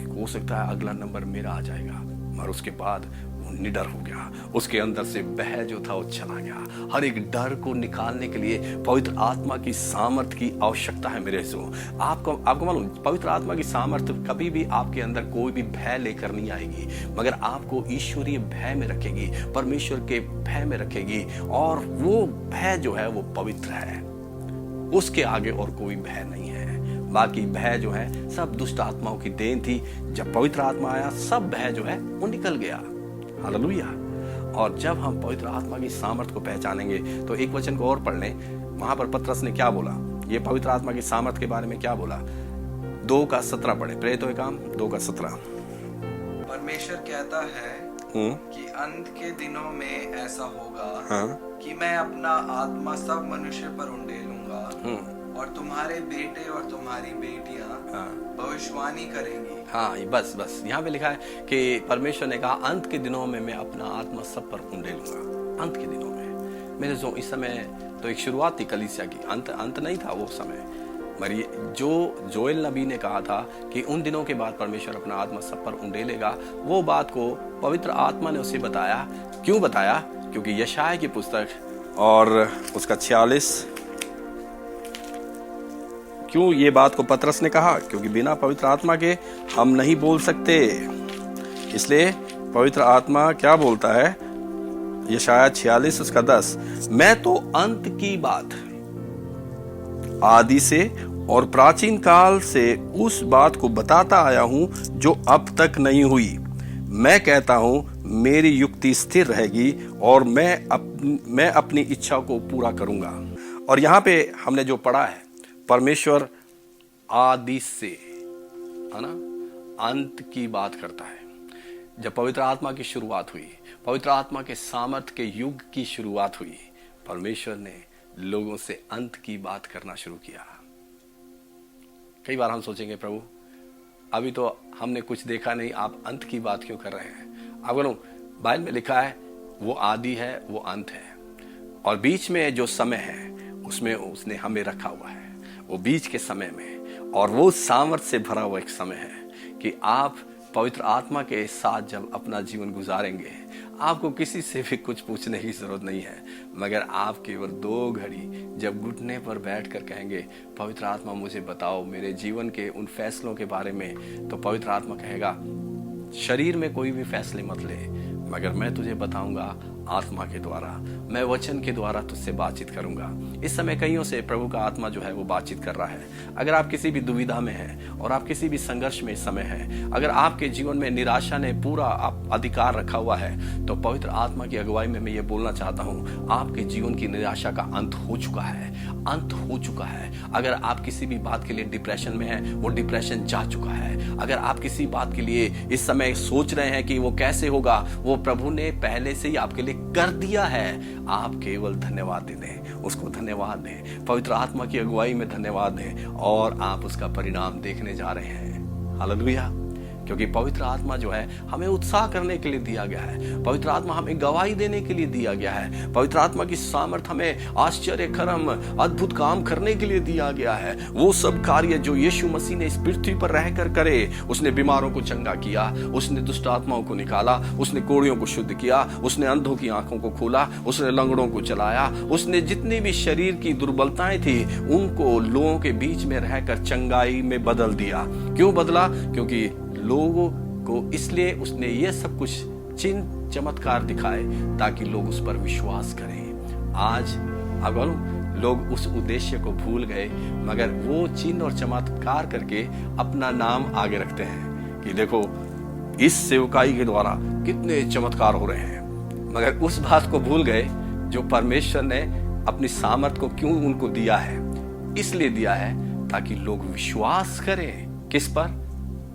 हो सकता है अगला नंबर मेरा आ जाएगा। और उसके बाद वो निडर हो गया, उसके अंदर से भय जो था वो चला गया। हर एक डर को निकालने के लिए पवित्र आत्मा की सामर्थ की आवश्यकता है मेरे जो। आपको मालूम, पवित्र आत्मा की सामर्थ कभी भी आपके अंदर कोई भी भय लेकर नहीं आएगी, मगर आपको ईश्वरीय भय में रखेगी, परमेश्वर के भय में रखेगी। और वो भय जो है वो पवित्र है, उसके आगे और कोई भय नहीं है। बाकी भय जो है सब दुष्ट आत्माओं की देन थी। जब पवित्र आत्मा आया, सब भय जो है वो निकल गया, हालेलुया। और जब हम पवित्र आत्मा की सामर्थ को पहचानेंगे तो एक वचन को और पढ़ लें, वहां पर पतरस ने क्या बोला, ये पवित्र आत्मा की सामर्थ के बारे में क्या बोला। 2:17 पढ़े, प्रेरितों के काम 2:17। परमेश्वर कहता है कि अंत के दिनों में ऐसा होगा, हाँ। कि मैं अपना आत्मा सब मनुष्य पर उंडेलूंगा और तुम्हारे बेटे और तुम्हारी बेटियां भविष्यवाणी करेंगी। हाँ, बस यहाँ पे लिखा है कि परमेश्वर ने कहा अंत के दिनों में मैं अपना आत्मा सब पर उंडेलूंगा। अंत के दिनों में मेरे जो इस समय तो एक शुरुआत थी कलीसिया की, अंत नहीं था वो समय। मरी जो जोएल नबी ने कहा था कि उन दिनों के बाद परमेश्वर अपना आत्मा सब पर उंडेलेगा, वो बात को पवित्र आत्मा ने उसे बताया। क्यों बताया? क्योंकि यशायाह की पुस्तक और उसका 46, क्यों ये बात को पतरस ने कहा? क्योंकि बिना पवित्र आत्मा के हम नहीं बोल सकते। इसलिए पवित्र आत्मा क्या बोलता है? यशायाह 46 उसका 10, मैं तो अंत की बात आदि से और प्राचीन काल से उस बात को बताता आया हूं जो अब तक नहीं हुई। मैं कहता हूं मेरी युक्ति स्थिर रहेगी और मैं अपनी इच्छा को पूरा करूंगा। और यहां पे हमने जो पढ़ा है, परमेश्वर आदि से, है ना, अंत की बात करता है। जब पवित्र आत्मा की शुरुआत हुई, पवित्र आत्मा के सामर्थ्य के युग की शुरुआत हुई, परमेश्वर ने लोगों से अंत की बात करना शुरू किया। कई बार हम सोचेंगे, प्रभु अभी तो हमने कुछ देखा नहीं, आप अंत की बात क्यों कर रहे हैं? आप बोलो, बाइबल में लिखा है वो आदि है, वो अंत है, और बीच में जो समय है उसमें उसने हमें रखा हुआ है। वो बीच के समय में, और वो सामर्थ्य से भरा हुआ एक समय है कि आप पवित्र आत्मा के साथ जब अपना जीवन गुजारेंगे, आपको किसी से भी कुछ पूछने की जरूरत नहीं है, मगर आप केवल 2 घड़ी जब घुटने पर बैठकर कहेंगे, पवित्र आत्मा मुझे बताओ मेरे जीवन के उन फैसलों के बारे में, तो पवित्र आत्मा कहेगा, शरीर में कोई भी फैसले मत ले, मगर मैं तुझे बताऊंगा आत्मा के द्वारा, मैं वचन के द्वारा तुझसे बातचीत करूंगा। इस समय कईयों से प्रभु का आत्मा जो है वो बातचीत कर रहा है। अगर आप किसी भी दुविधा में हैं और आप किसी भी संघर्ष में इस समय हैं, अगर आपके जीवन में निराशा ने पूरा अधिकार रखा हुआ है, तो पवित्र आत्मा की अगुवाई में मैं ये बोलना चाहता हूँ, आपके जीवन की निराशा का अंत हो चुका है, अंत हो चुका है। अगर आप किसी भी बात के लिए डिप्रेशन में हैं, वो डिप्रेशन जा चुका है। अगर आप किसी बात के लिए इस समय सोच रहे हैं कि वो कैसे होगा, वो प्रभु ने पहले से ही आपके लिए कर दिया है। आप केवल धन्यवाद दें, उसको धन्यवाद दें, पवित्र आत्मा की अगुवाई में धन्यवाद दें, और आप उसका परिणाम देखने जा रहे हैं। हालेलुया। क्योंकि पवित्र आत्मा जो है हमें उत्साह करने के लिए दिया गया है, पवित्र आत्मा हमें गवाही देने के लिए दिया गया है, पवित्र आत्मा की सामर्थ हमें आश्चर्य कर्म अद्भुत काम करने के लिए दिया गया है। वो सब कार्य जो यीशु मसीह ने इस पृथ्वी पर रहकर करे, उसने बीमारों को चंगा किया, उसने दुष्ट आत्माओं को निकाला, उसने कोढ़ियों को शुद्ध किया, उसने अंधों की आंखों को खोला, उसने लंगड़ों को चलाया, उसने जितनी भी शरीर की दुर्बलताएं थी उनको लोगों के बीच में रहकर चंगाई में बदल दिया। क्यों बदला? क्योंकि लोगों को इसलिए उसने ये सब कुछ चिन्ह चमत्कार दिखाए ताकि लोग उस पर विश्वास करें। आज अगर लोग उस उद्देश्य को भूल गए, मगर वो चिन्ह और चमत्कार करके अपना नाम आगे रखते हैं कि देखो इस सेवकाई के द्वारा कितने चमत्कार हो रहे हैं, मगर उस बात को भूल गए जो परमेश्वर ने अपनी सामर्थ को क्यों उनको दिया है। इसलिए दिया है ताकि लोग विश्वास करें। किस पर?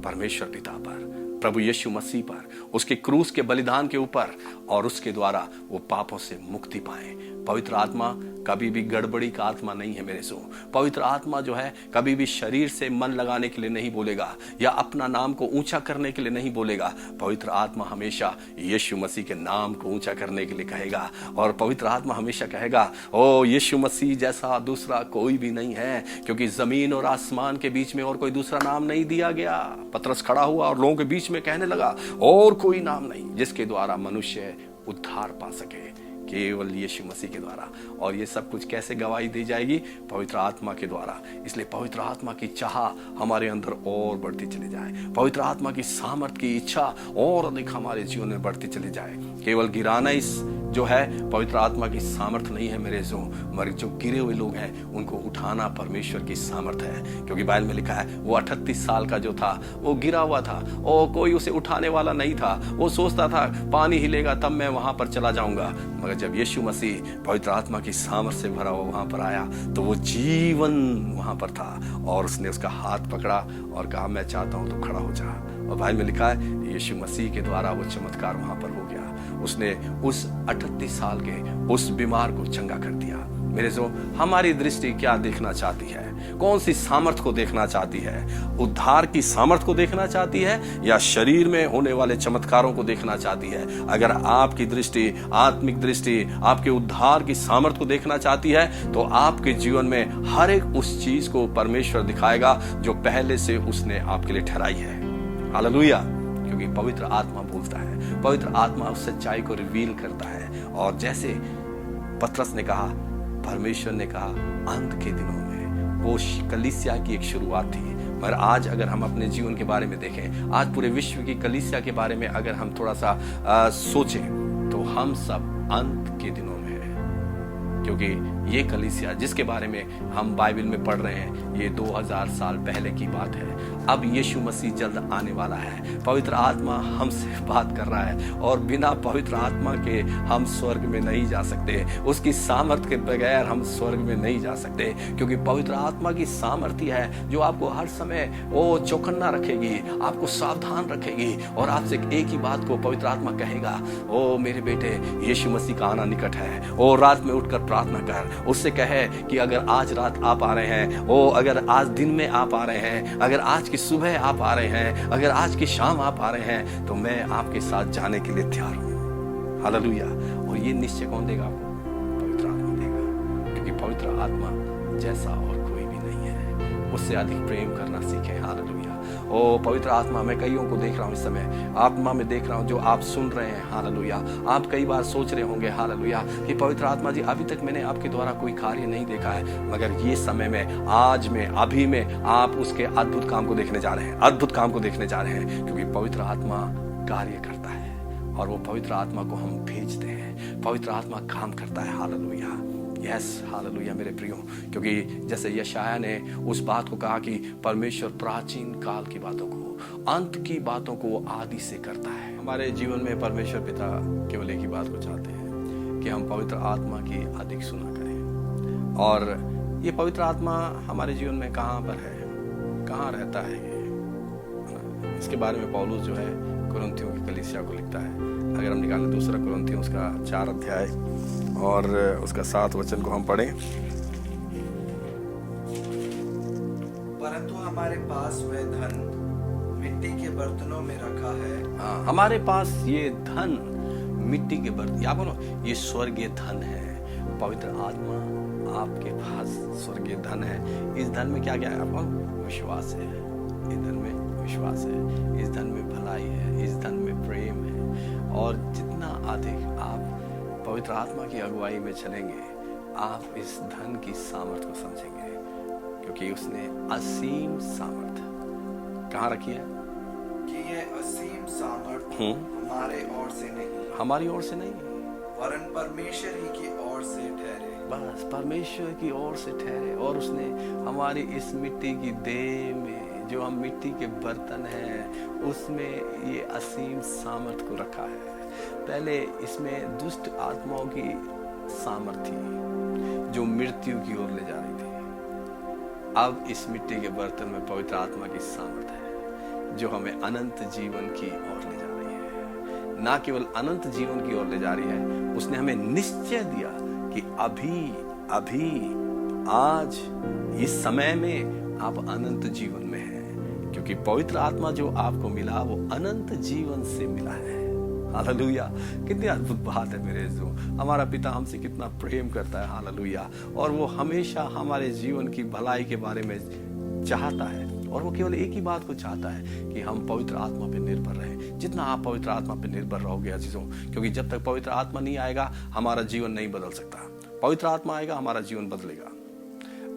परमेश्वर पिता पर, प्रभु यीशु मसीह पर, उसके क्रूस के बलिदान के ऊपर, और उसके द्वारा वो पापों से मुक्ति पाए। पवित्र आत्मा कभी भी गड़बड़ी का आत्मा नहीं है मेरे सो। पवित्र आत्मा जो है कभी भी शरीर से मन लगाने के लिए नहीं बोलेगा या अपना नाम को ऊंचा करने के लिए नहीं बोलेगा। पवित्र आत्मा हमेशा यीशु मसीह के नाम को ऊंचा करने के लिए कहेगा, और पवित्र आत्मा हमेशा कहेगा, ओ यीशु मसीह जैसा दूसरा कोई भी नहीं है, क्योंकि जमीन और आसमान के बीच में और कोई दूसरा नाम नहीं दिया गया। पतरस खड़ा हुआ और लोगों के बीच में कहने लगा, और कोई नाम नहीं जिसके द्वारा मनुष्य उद्धार पा सके, केवल यीशु मसीह के द्वारा। और ये सब कुछ कैसे गवाही दी जाएगी? पवित्र आत्मा के द्वारा। इसलिए पवित्र आत्मा की चाह हमारे अंदर और बढ़ती चली जाए, पवित्र आत्मा की सामर्थ की इच्छा और अधिक हमारे जीवन में बढ़ती चली जाए। केवल गिराना इस जो है पवित्र आत्मा की सामर्थ नहीं है मेरे मगर जो गिरे हुए लोग हैं उनको उठाना परमेश्वर की सामर्थ है। क्योंकि बाइबल में लिखा है वो 38 साल का जो था वो गिरा हुआ था और कोई उसे उठाने वाला नहीं था। वो सोचता था पानी हिलेगा तब मैं वहां पर चला जाऊंगा, मगर जब यीशु मसीह पवित्र आत्मा की सामर्थ से भरा हुआ वहां पर आया तो वो जीवन वहां पर था और उसने उसका हाथ पकड़ा और कहा मैं चाहता हूं तो खड़ा हो जा। और बाइबल में लिखा है यीशु मसीह के द्वारा वो चमत्कार वहां पर हो गया। उसने उस 38 साल के उस बीमार को चंगा कर दिया। मेरे जो हमारी दृष्टि क्या देखना चाहती है, कौन सी सामर्थ को देखना चाहती है, उद्धार की सामर्थ को देखना चाहती है या शरीर में होने वाले चमत्कारों को देखना चाहती है। अगर आपकी दृष्टि, आत्मिक दृष्टि आपके उद्धार की सामर्थ को देखना चाहती है तो आपके जीवन में हर एक उस चीज को परमेश्वर दिखाएगा जो पहले से उसने आपके लिए ठहराई है। हालेलुया। क्योंकि पवित्र आत्मा बोलता है, पवित्र आत्मा उस सच्चाई को रिवील करता है। और जैसे पतरस ने कहा, परमेश्वर ने कहा अंत के दिनों में, वो कलीसिया की एक शुरुआत थी। मगर आज अगर हम अपने जीवन के बारे में देखें, आज पूरे विश्व की कलीसिया के बारे में अगर हम थोड़ा सा सोचें तो हम सब अंत के दिनों में हैं। क्योंकि ये कलीसिया जिसके बारे में हम बाइबल में पढ़ रहे हैं, ये 2000 साल पहले की बात है। अब यीशु मसीह जल्द आने वाला है। पवित्र आत्मा हमसे बात कर रहा है और बिना पवित्र आत्मा के हम स्वर्ग में नहीं जा सकते। उसकी सामर्थ के बगैर हम स्वर्ग में नहीं जा सकते। क्योंकि पवित्र आत्मा की सामर्थ्य है जो आपको हर समय वो चौकन्ना रखेगी, आपको सावधान रखेगी और आपसे एक ही बात को पवित्र आत्मा कहेगा, ओ मेरे बेटे, यीशु मसीह का आना निकट है। ओ रात में उठकर प्रार्थना कर, उससे कहे कि अगर आज रात आप आ रहे हैं, ओ अगर आज दिन में आप आ रहे हैं, अगर आज की सुबह आप आ रहे हैं, अगर आज की शाम आप आ रहे हैं, तो मैं आपके साथ जाने के लिए तैयार हूं। हालेलुया। और ये निश्चय कौन देगा आपको? पवित्र आत्मा देगा। क्योंकि पवित्र आत्मा जैसा और कोई भी नहीं है। उससे अधिक प्रेम करना सीखें। हालेलुया। ओ पवित्र आत्मा, मैं कईयों को देख रहा हूं इस समय, आत्मा में देख रहा हूं जो आप सुन रहे हैं। हालेलुया। आप कई बार सोच रहे होंगे हालेलुया कि पवित्र आत्मा जी अभी तक मैंने आपके द्वारा कोई कार्य नहीं देखा है, मगर ये समय में, आज में, अभी में आप उसके अद्भुत काम को देखने जा रहे हैं, अद्भुत काम को देखने जा रहे हैं। क्योंकि पवित्र आत्मा कार्य करता है और वो पवित्र आत्मा को हम भेजते हैं। पवित्र आत्मा काम करता है। हालेलुया। यस, हालेलुया मेरे प्रियो। क्योंकि जैसे यशाया ने उस बात को कहा कि परमेश्वर प्राचीन काल की बातों को, अंत की बातों को आदि से करता है। हमारे जीवन में परमेश्वर पिता केवल एक ही बात को चाहते हैं कि हम पवित्र आत्मा की अधिक सुना करें। और ये पवित्र आत्मा हमारे जीवन में कहाँ पर है, कहाँ रहता है ये, इसके बारे में पौलुस जो है कुरिन्थियों की कलीसिया को लिखता है। अगर हम निकालें दूसरा कुरिन्थियों उसका 4 अध्याय और उसका 7 वचन को हम पढ़ें। परंतु हमारे पास वह धन मिट्टी के बर्तनों में रखा है। हाँ, हमारे पास ये धन मिट्टी के बर्तन, या बोलो ये स्वर्गीय धन है। पवित्र आत्मा आपके पास स्वर्गीय धन है। इस धन में क्या क्या है? आपको विश्वास है। इस धन में विश्वास है, इस धन में भलाई है, इस धन में प्रेम है। और जितना अधिक आप पवित्र आत्मा की अगुवाई में चलेंगे, आप इस धन की सामर्थ को समझेंगे। क्योंकि उसने असीम सामर्थ कहाँ रखी है? कि ये असीम सामर्थ हमारे ओर से नहीं, हमारी ओर से नहीं, वरन परमेश्वर ही की ओर से ठहरे। बस परमेश्वर की ओर से ठहरे। और उसने हमारी इस मिट्टी की देह में, जो हम मिट्टी के बर्तन हैं, उसमें ये असीम सामर्थ को रखा है। पहले इसमें दुष्ट आत्माओं की सामर्थ थी जो मृत्यु की ओर ले जा रही थी। अब इस मिट्टी के बर्तन में पवित्र आत्मा की सामर्थ है जो हमें अनंत जीवन की ओर ले जा रही है। ना केवल अनंत जीवन की ओर ले जा रही है, उसने हमें निश्चय दिया कि अभी अभी आज इस समय में आप अनंत जीवन में हैं। क्योंकि पवित्र आत्मा जो आपको मिला वो अनंत जीवन से मिला है। हालेलुया। कितनी अद्भुत बात है मेरे जो, हमारा पिता हमसे कितना प्रेम करता है। हालेलुया। और वो हमेशा हमारे जीवन की भलाई के बारे में चाहता है। और वो केवल एक ही बात को चाहता है कि हम पवित्र आत्मा पे निर्भर रहें। जितना आप पवित्र आत्मा पे निर्भर रहोगे अजीजों, क्योंकि जब तक पवित्र आत्मा नहीं आएगा हमारा जीवन नहीं बदल सकता। पवित्र आत्मा आएगा हमारा जीवन बदलेगा।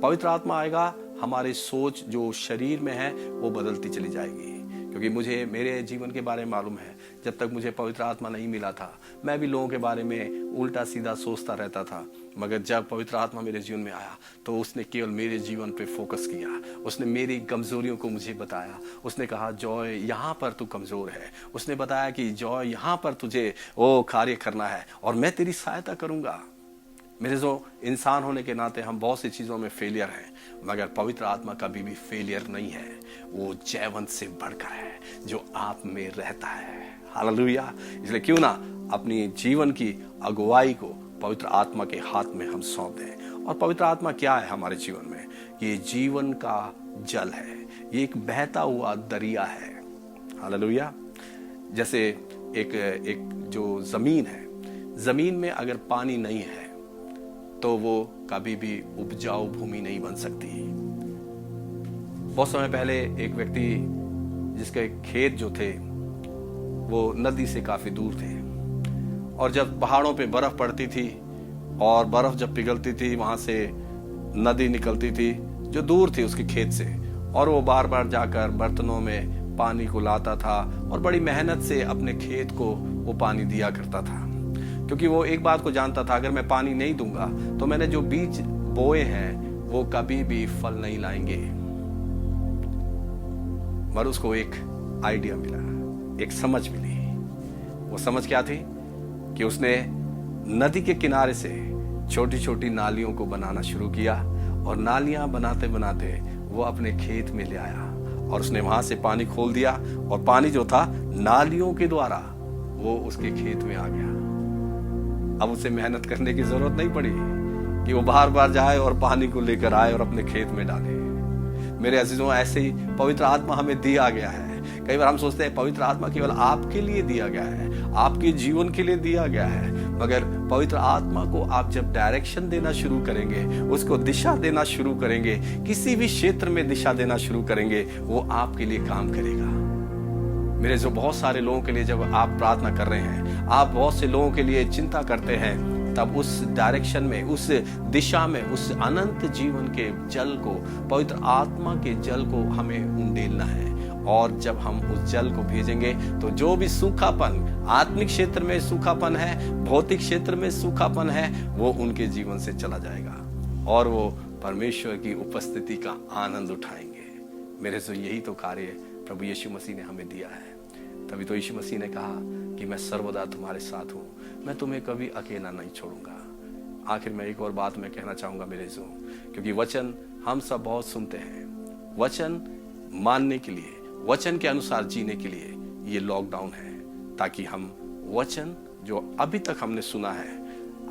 पवित्र आत्मा आएगा, हमारी सोच जो शरीर में है वो बदलती चली जाएगी। क्योंकि मुझे मेरे जीवन के बारे में मालूम है, जब तक मुझे पवित्र आत्मा नहीं मिला था मैं भी लोगों के बारे में उल्टा सीधा सोचता रहता था। मगर जब पवित्र आत्मा मेरे जीवन में आया तो उसने केवल मेरे जीवन पे फोकस किया। उसने मेरी कमजोरियों को मुझे बताया। उसने कहा जॉय यहाँ पर तू कमजोर है। उसने बताया कि जॉय यहाँ पर तुझे वो कार्य करना है और मैं तेरी सहायता करूंगा। मेरे जो इंसान होने के नाते हम बहुत सी चीज़ों में फेलियर हैं, मगर पवित्र आत्मा कभी भी फेलियर नहीं है। वो जयवंत से बढ़कर है जो आप में रहता है। हालेलुया। इसलिए क्यों ना अपनी जीवन की अगुवाई को पवित्र आत्मा के हाथ में हम सौंप दें और पवित्र आत्मा क्या है हमारे जीवन में? ये जीवन का जल है, ये एक बहता हुआ दरिया है। हालेलुया। जैसे एक जो जमीन है, जमीन में अगर पानी नहीं है तो वो कभी भी उपजाऊ भूमि नहीं बन सकती। बहुत समय पहले एक व्यक्ति जिसके खेत जो थे वो नदी से काफी दूर थे, और जब पहाड़ों पे बर्फ पड़ती थी और बर्फ जब पिघलती थी, वहां से नदी निकलती थी जो दूर थी उसके खेत से, और वो बार बार जाकर बर्तनों में पानी को लाता था और बड़ी मेहनत से अपने खेत को वो पानी दिया करता था, क्योंकि वो एक बात को जानता था, अगर मैं पानी नहीं दूंगा तो मैंने जो बीज बोए हैं वो कभी भी फल नहीं लाएंगे। पर उसको एक आइडिया मिला, एक समझ मिली। वो समझ क्या थी कि उसने नदी के किनारे से छोटी छोटी नालियों को बनाना शुरू किया, और नालियां बनाते बनाते वो अपने खेत में ले आया और उसने वहां से पानी खोल दिया, और पानी जो था नालियों के द्वारा वो उसके खेत में आ गया। अब उसे मेहनत करने की जरूरत नहीं पड़ी कि वो बार बार जाए और पानी को लेकर आए और अपने खेत में डाले। मेरे अजीजों, ऐसे ही पवित्र आत्मा हमें दिया गया है। कई बार हम सोचते हैं पवित्र आत्मा केवल आपके लिए दिया गया है, आपके जीवन के लिए दिया गया है, मगर पवित्र आत्मा को आप जब डायरेक्शन देना शुरू करेंगे, उसको दिशा देना शुरू करेंगे, किसी भी क्षेत्र में दिशा देना शुरू करेंगे, वो आपके लिए काम करेगा। मेरे जो बहुत सारे लोगों के लिए जब आप प्रार्थना कर रहे हैं, आप बहुत से लोगों के लिए चिंता करते हैं, तब उस डायरेक्शन में, उस दिशा में, उस अनंत जीवन के जल को, पवित्र आत्मा के जल को हमें उंडेलना है। और जब हम उस जल को भेजेंगे तो जो भी सूखापन, आत्मिक क्षेत्र में सूखापन है, भौतिक क्षेत्र में सूखापन है, वो उनके जीवन से चला जाएगा और वो परमेश्वर की उपस्थिति का आनंद उठाएंगे। मेरे से यही तो कार्य प्रभु यीशु मसीह ने हमें दिया है। तभी तो यीशु मसीह ने कहा कि मैं सर्वदा तुम्हारे साथ हूँ, मैं तुम्हें कभी अकेला नहीं छोड़ूंगा। आखिर में एक और बात मैं कहना चाहूंगा मेरे जो, क्योंकि वचन हम सब बहुत सुनते हैं, वचन मानने के लिए, वचन के अनुसार जीने के लिए ये लॉकडाउन है, ताकि हम वचन जो अभी तक हमने सुना है,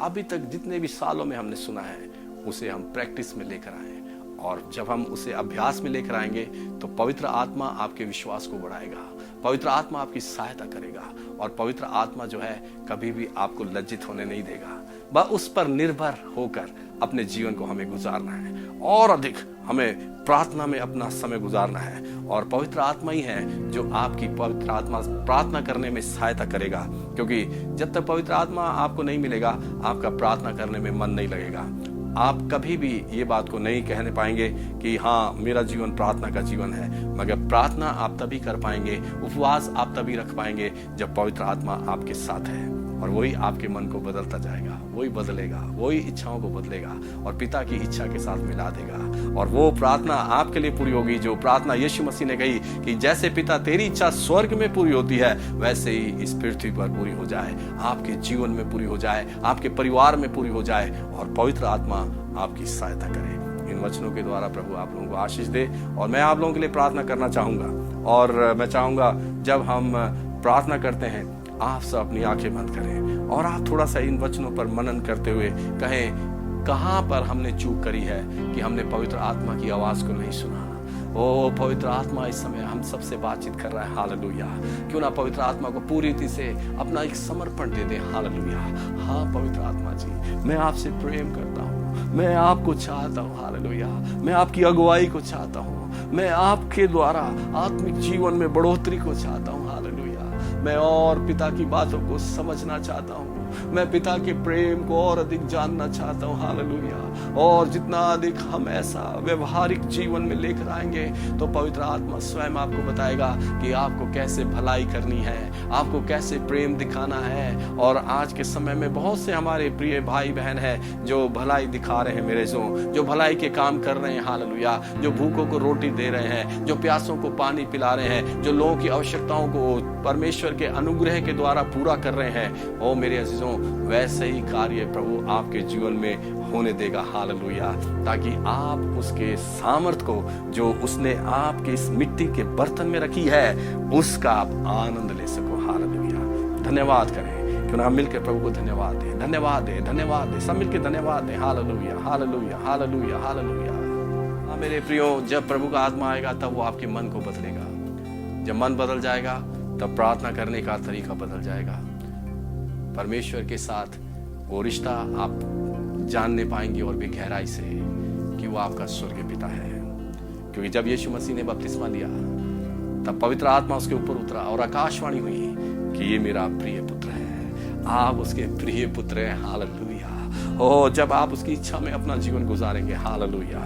अभी तक जितने भी सालों में हमने सुना है, उसे हम प्रैक्टिस में लेकर आए। और जब हम उसे अभ्यास में लेकर आएंगे तो पवित्र आत्मा आपके विश्वास को बढ़ाएगा, पवित्र आत्मा आपकी सहायता करेगा, और पवित्र आत्मा जो है कभी भी आपको लज्जित होने नहीं देगा। बस उस पर निर्भर होकर अपने जीवन को हमें गुजारना है, और अधिक हमें प्रार्थना में अपना समय गुजारना है, और पवित्र आत्मा ही है जो आपकी पवित्र आत्मा प्रार्थना करने में सहायता करेगा, क्योंकि जब तक पवित्र आत्मा आपको नहीं मिलेगा, आपका प्रार्थना करने में मन नहीं लगेगा। आप कभी भी ये बात को नहीं कहने पाएंगे कि हाँ मेरा जीवन प्रार्थना का जीवन है, मगर प्रार्थना आप तभी कर पाएंगे, उपवास आप तभी रख पाएंगे जब पवित्र आत्मा आपके साथ है, और वही आपके मन को बदलता जाएगा, वही बदलेगा, वही इच्छाओं को बदलेगा और पिता की इच्छा के साथ मिला देगा, और वो प्रार्थना आपके लिए पूरी होगी जो प्रार्थना यीशु मसीह ने कही कि जैसे पिता तेरी इच्छा स्वर्ग में पूरी होती है, वैसे ही इस पृथ्वी पर पूरी हो जाए, आपके जीवन में पूरी हो जाए, आपके परिवार में पूरी हो जाए, और पवित्र आत्मा आपकी सहायता करे। इन वचनों के द्वारा प्रभु आप लोगों को आशीष दे, और मैं आप लोगों के लिए प्रार्थना करना चाहूंगा, और मैं चाहूंगा जब हम प्रार्थना करते हैं आप सब अपनी आंखें बंद करें और आप थोड़ा सा इन वचनों पर मनन करते हुए कहें कहां पर हमने चूक करी है कि हमने पवित्र आत्मा की आवाज को नहीं सुना। ओ पवित्र आत्मा इस समय हम सबसे बातचीत कर रहा है। हालेलुया। क्यों ना पवित्र आत्मा को पूरी रीति से अपना एक समर्पण दे दे। हालेलुया। हाँ पवित्र आत्मा जी, मैं आपसे प्रेम करता हूँ, मैं आपको चाहता हूँ। हालेलुया। मैं आपकी अगुवाई को चाहता हूँ, मैं आपके द्वारा आत्मिक जीवन में बढ़ोतरी को चाहता हूँ। हालेलुया। मैं और पिता की बातों को समझना चाहता हूँ, मैं पिता के प्रेम को और अधिक जानना चाहता हूँ। हालेलुया। और जितना अधिक हम ऐसा व्यवहारिक जीवन में लेकर आएंगे तो पवित्र आत्मा स्वयं आपको बताएगा कि आपको कैसे भलाई करनी है, आपको कैसे प्रेम दिखाना है। और आज के समय में बहुत से हमारे प्रिय भाई बहन हैं जो भलाई दिखा रहे हैं, मेरे जो भलाई के काम कर रहे हैं। हालेलुया। जो भूखों को रोटी दे रहे हैं, जो प्यासों को पानी पिला रहे हैं, जो लोगों की आवश्यकताओं को परमेश्वर के अनुग्रह के द्वारा पूरा कर रहे हैं। ओ मेरे अजीजों, वैसे ही कार्य प्रभु आपके जीवन में होने देगा। हालेलुया। ताकि आप उसके सामर्थ को जो उसने आपके इस मिट्टी के बर्तन में रखी है उसका आप आनंद ले सको। हालेलुया। धन्यवाद करें क्यों ना हम मिलकर प्रभु को धन्यवाद दें, धन्यवाद दें, धन्यवाद दें, सब मिलकर धन्यवाद दें। Hallelujah, hallelujah, hallelujah, hallelujah. हाँ मेरे प्रियो, जब प्रभु का आत्मा आएगा तब वो आपके मन को बदलेगा। जब मन बदल जाएगा तब प्रार्थना करने का तरीका बदल जाएगा। परमेश्वर के साथ वो रिश्ता आप जानने पाएंगे और भी गहराई से कि वो आपका स्वर्गीय पिता है। क्योंकि जब यीशु मसीह ने बपतिस्मा लिया तब पवित्र आत्मा उसके ऊपर उतरा और आकाशवाणी हुई कि ये मेरा प्रिय पुत्र है, आप उसके प्रिय पुत्र हैं। हालेलुया। ओ जब आप उसकी इच्छा में अपना जीवन गुजारेंगे, हालेलुया,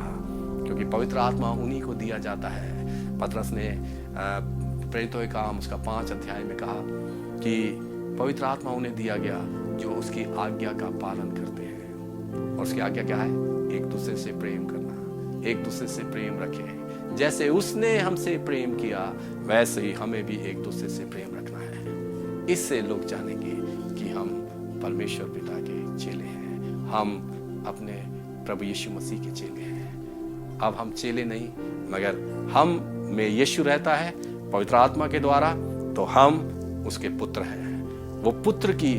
क्योंकि पवित्र आत्मा उन्हीं को दिया जाता है। पतरस ने प्रेरितों के काम उसका 5 अध्याय में कहा कि पवित्र आत्मा उन्हें दिया गया जो उसकी आज्ञा का पालन करते हैं। और उसकी आज्ञा क्या है? एक दूसरे से प्रेम करना, एक दूसरे से प्रेम रखें। जैसे उसने हमसे प्रेम किया वैसे ही हमें भी एक दूसरे से प्रेम रखना है। इससे लोग जानेंगे कि हम परमेश्वर पिता के चेले हैं, हम अपने प्रभु यीशु मसीह के चेले हैं। अब हम चेले नहीं, मगर हम में यीशु रहता है पवित्र आत्मा के द्वारा, तो हम उसके पुत्र हैं। वो पुत्र की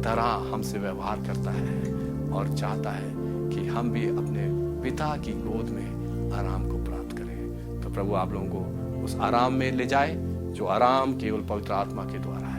तरह हमसे व्यवहार करता है और चाहता है कि हम भी अपने पिता की गोद में आराम को प्राप्त करें। तो प्रभु आप लोगों को उस आराम में ले जाए जो आराम केवल पवित्र आत्मा के द्वारा है।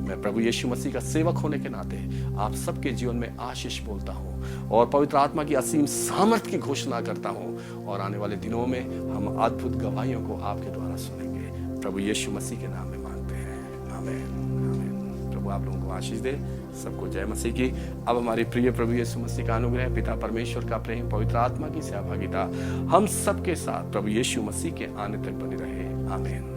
मैं प्रभु यीशु मसीह का सेवक होने के नाते आप सबके जीवन में आशीष बोलता हूँ और पवित्र आत्मा की असीम सामर्थ्य की घोषणा करता हूँ। और आने वाले दिनों में हम अद्भुत गवाहियों को आपके द्वारा सुनेंगे। प्रभु यीशु मसीह के नाम में मांगते हैं, आमीन। प्रभु आप लोगों को आशीष दे। सबको जय मसीह की। अब हमारे प्रिय प्रभु यीशु मसीह का अनुग्रह, पिता परमेश्वर का प्रेम, पवित्र आत्मा की सहभागिता हम सबके साथ प्रभु यीशु मसीह के आने तक बनी रहे। आमीन।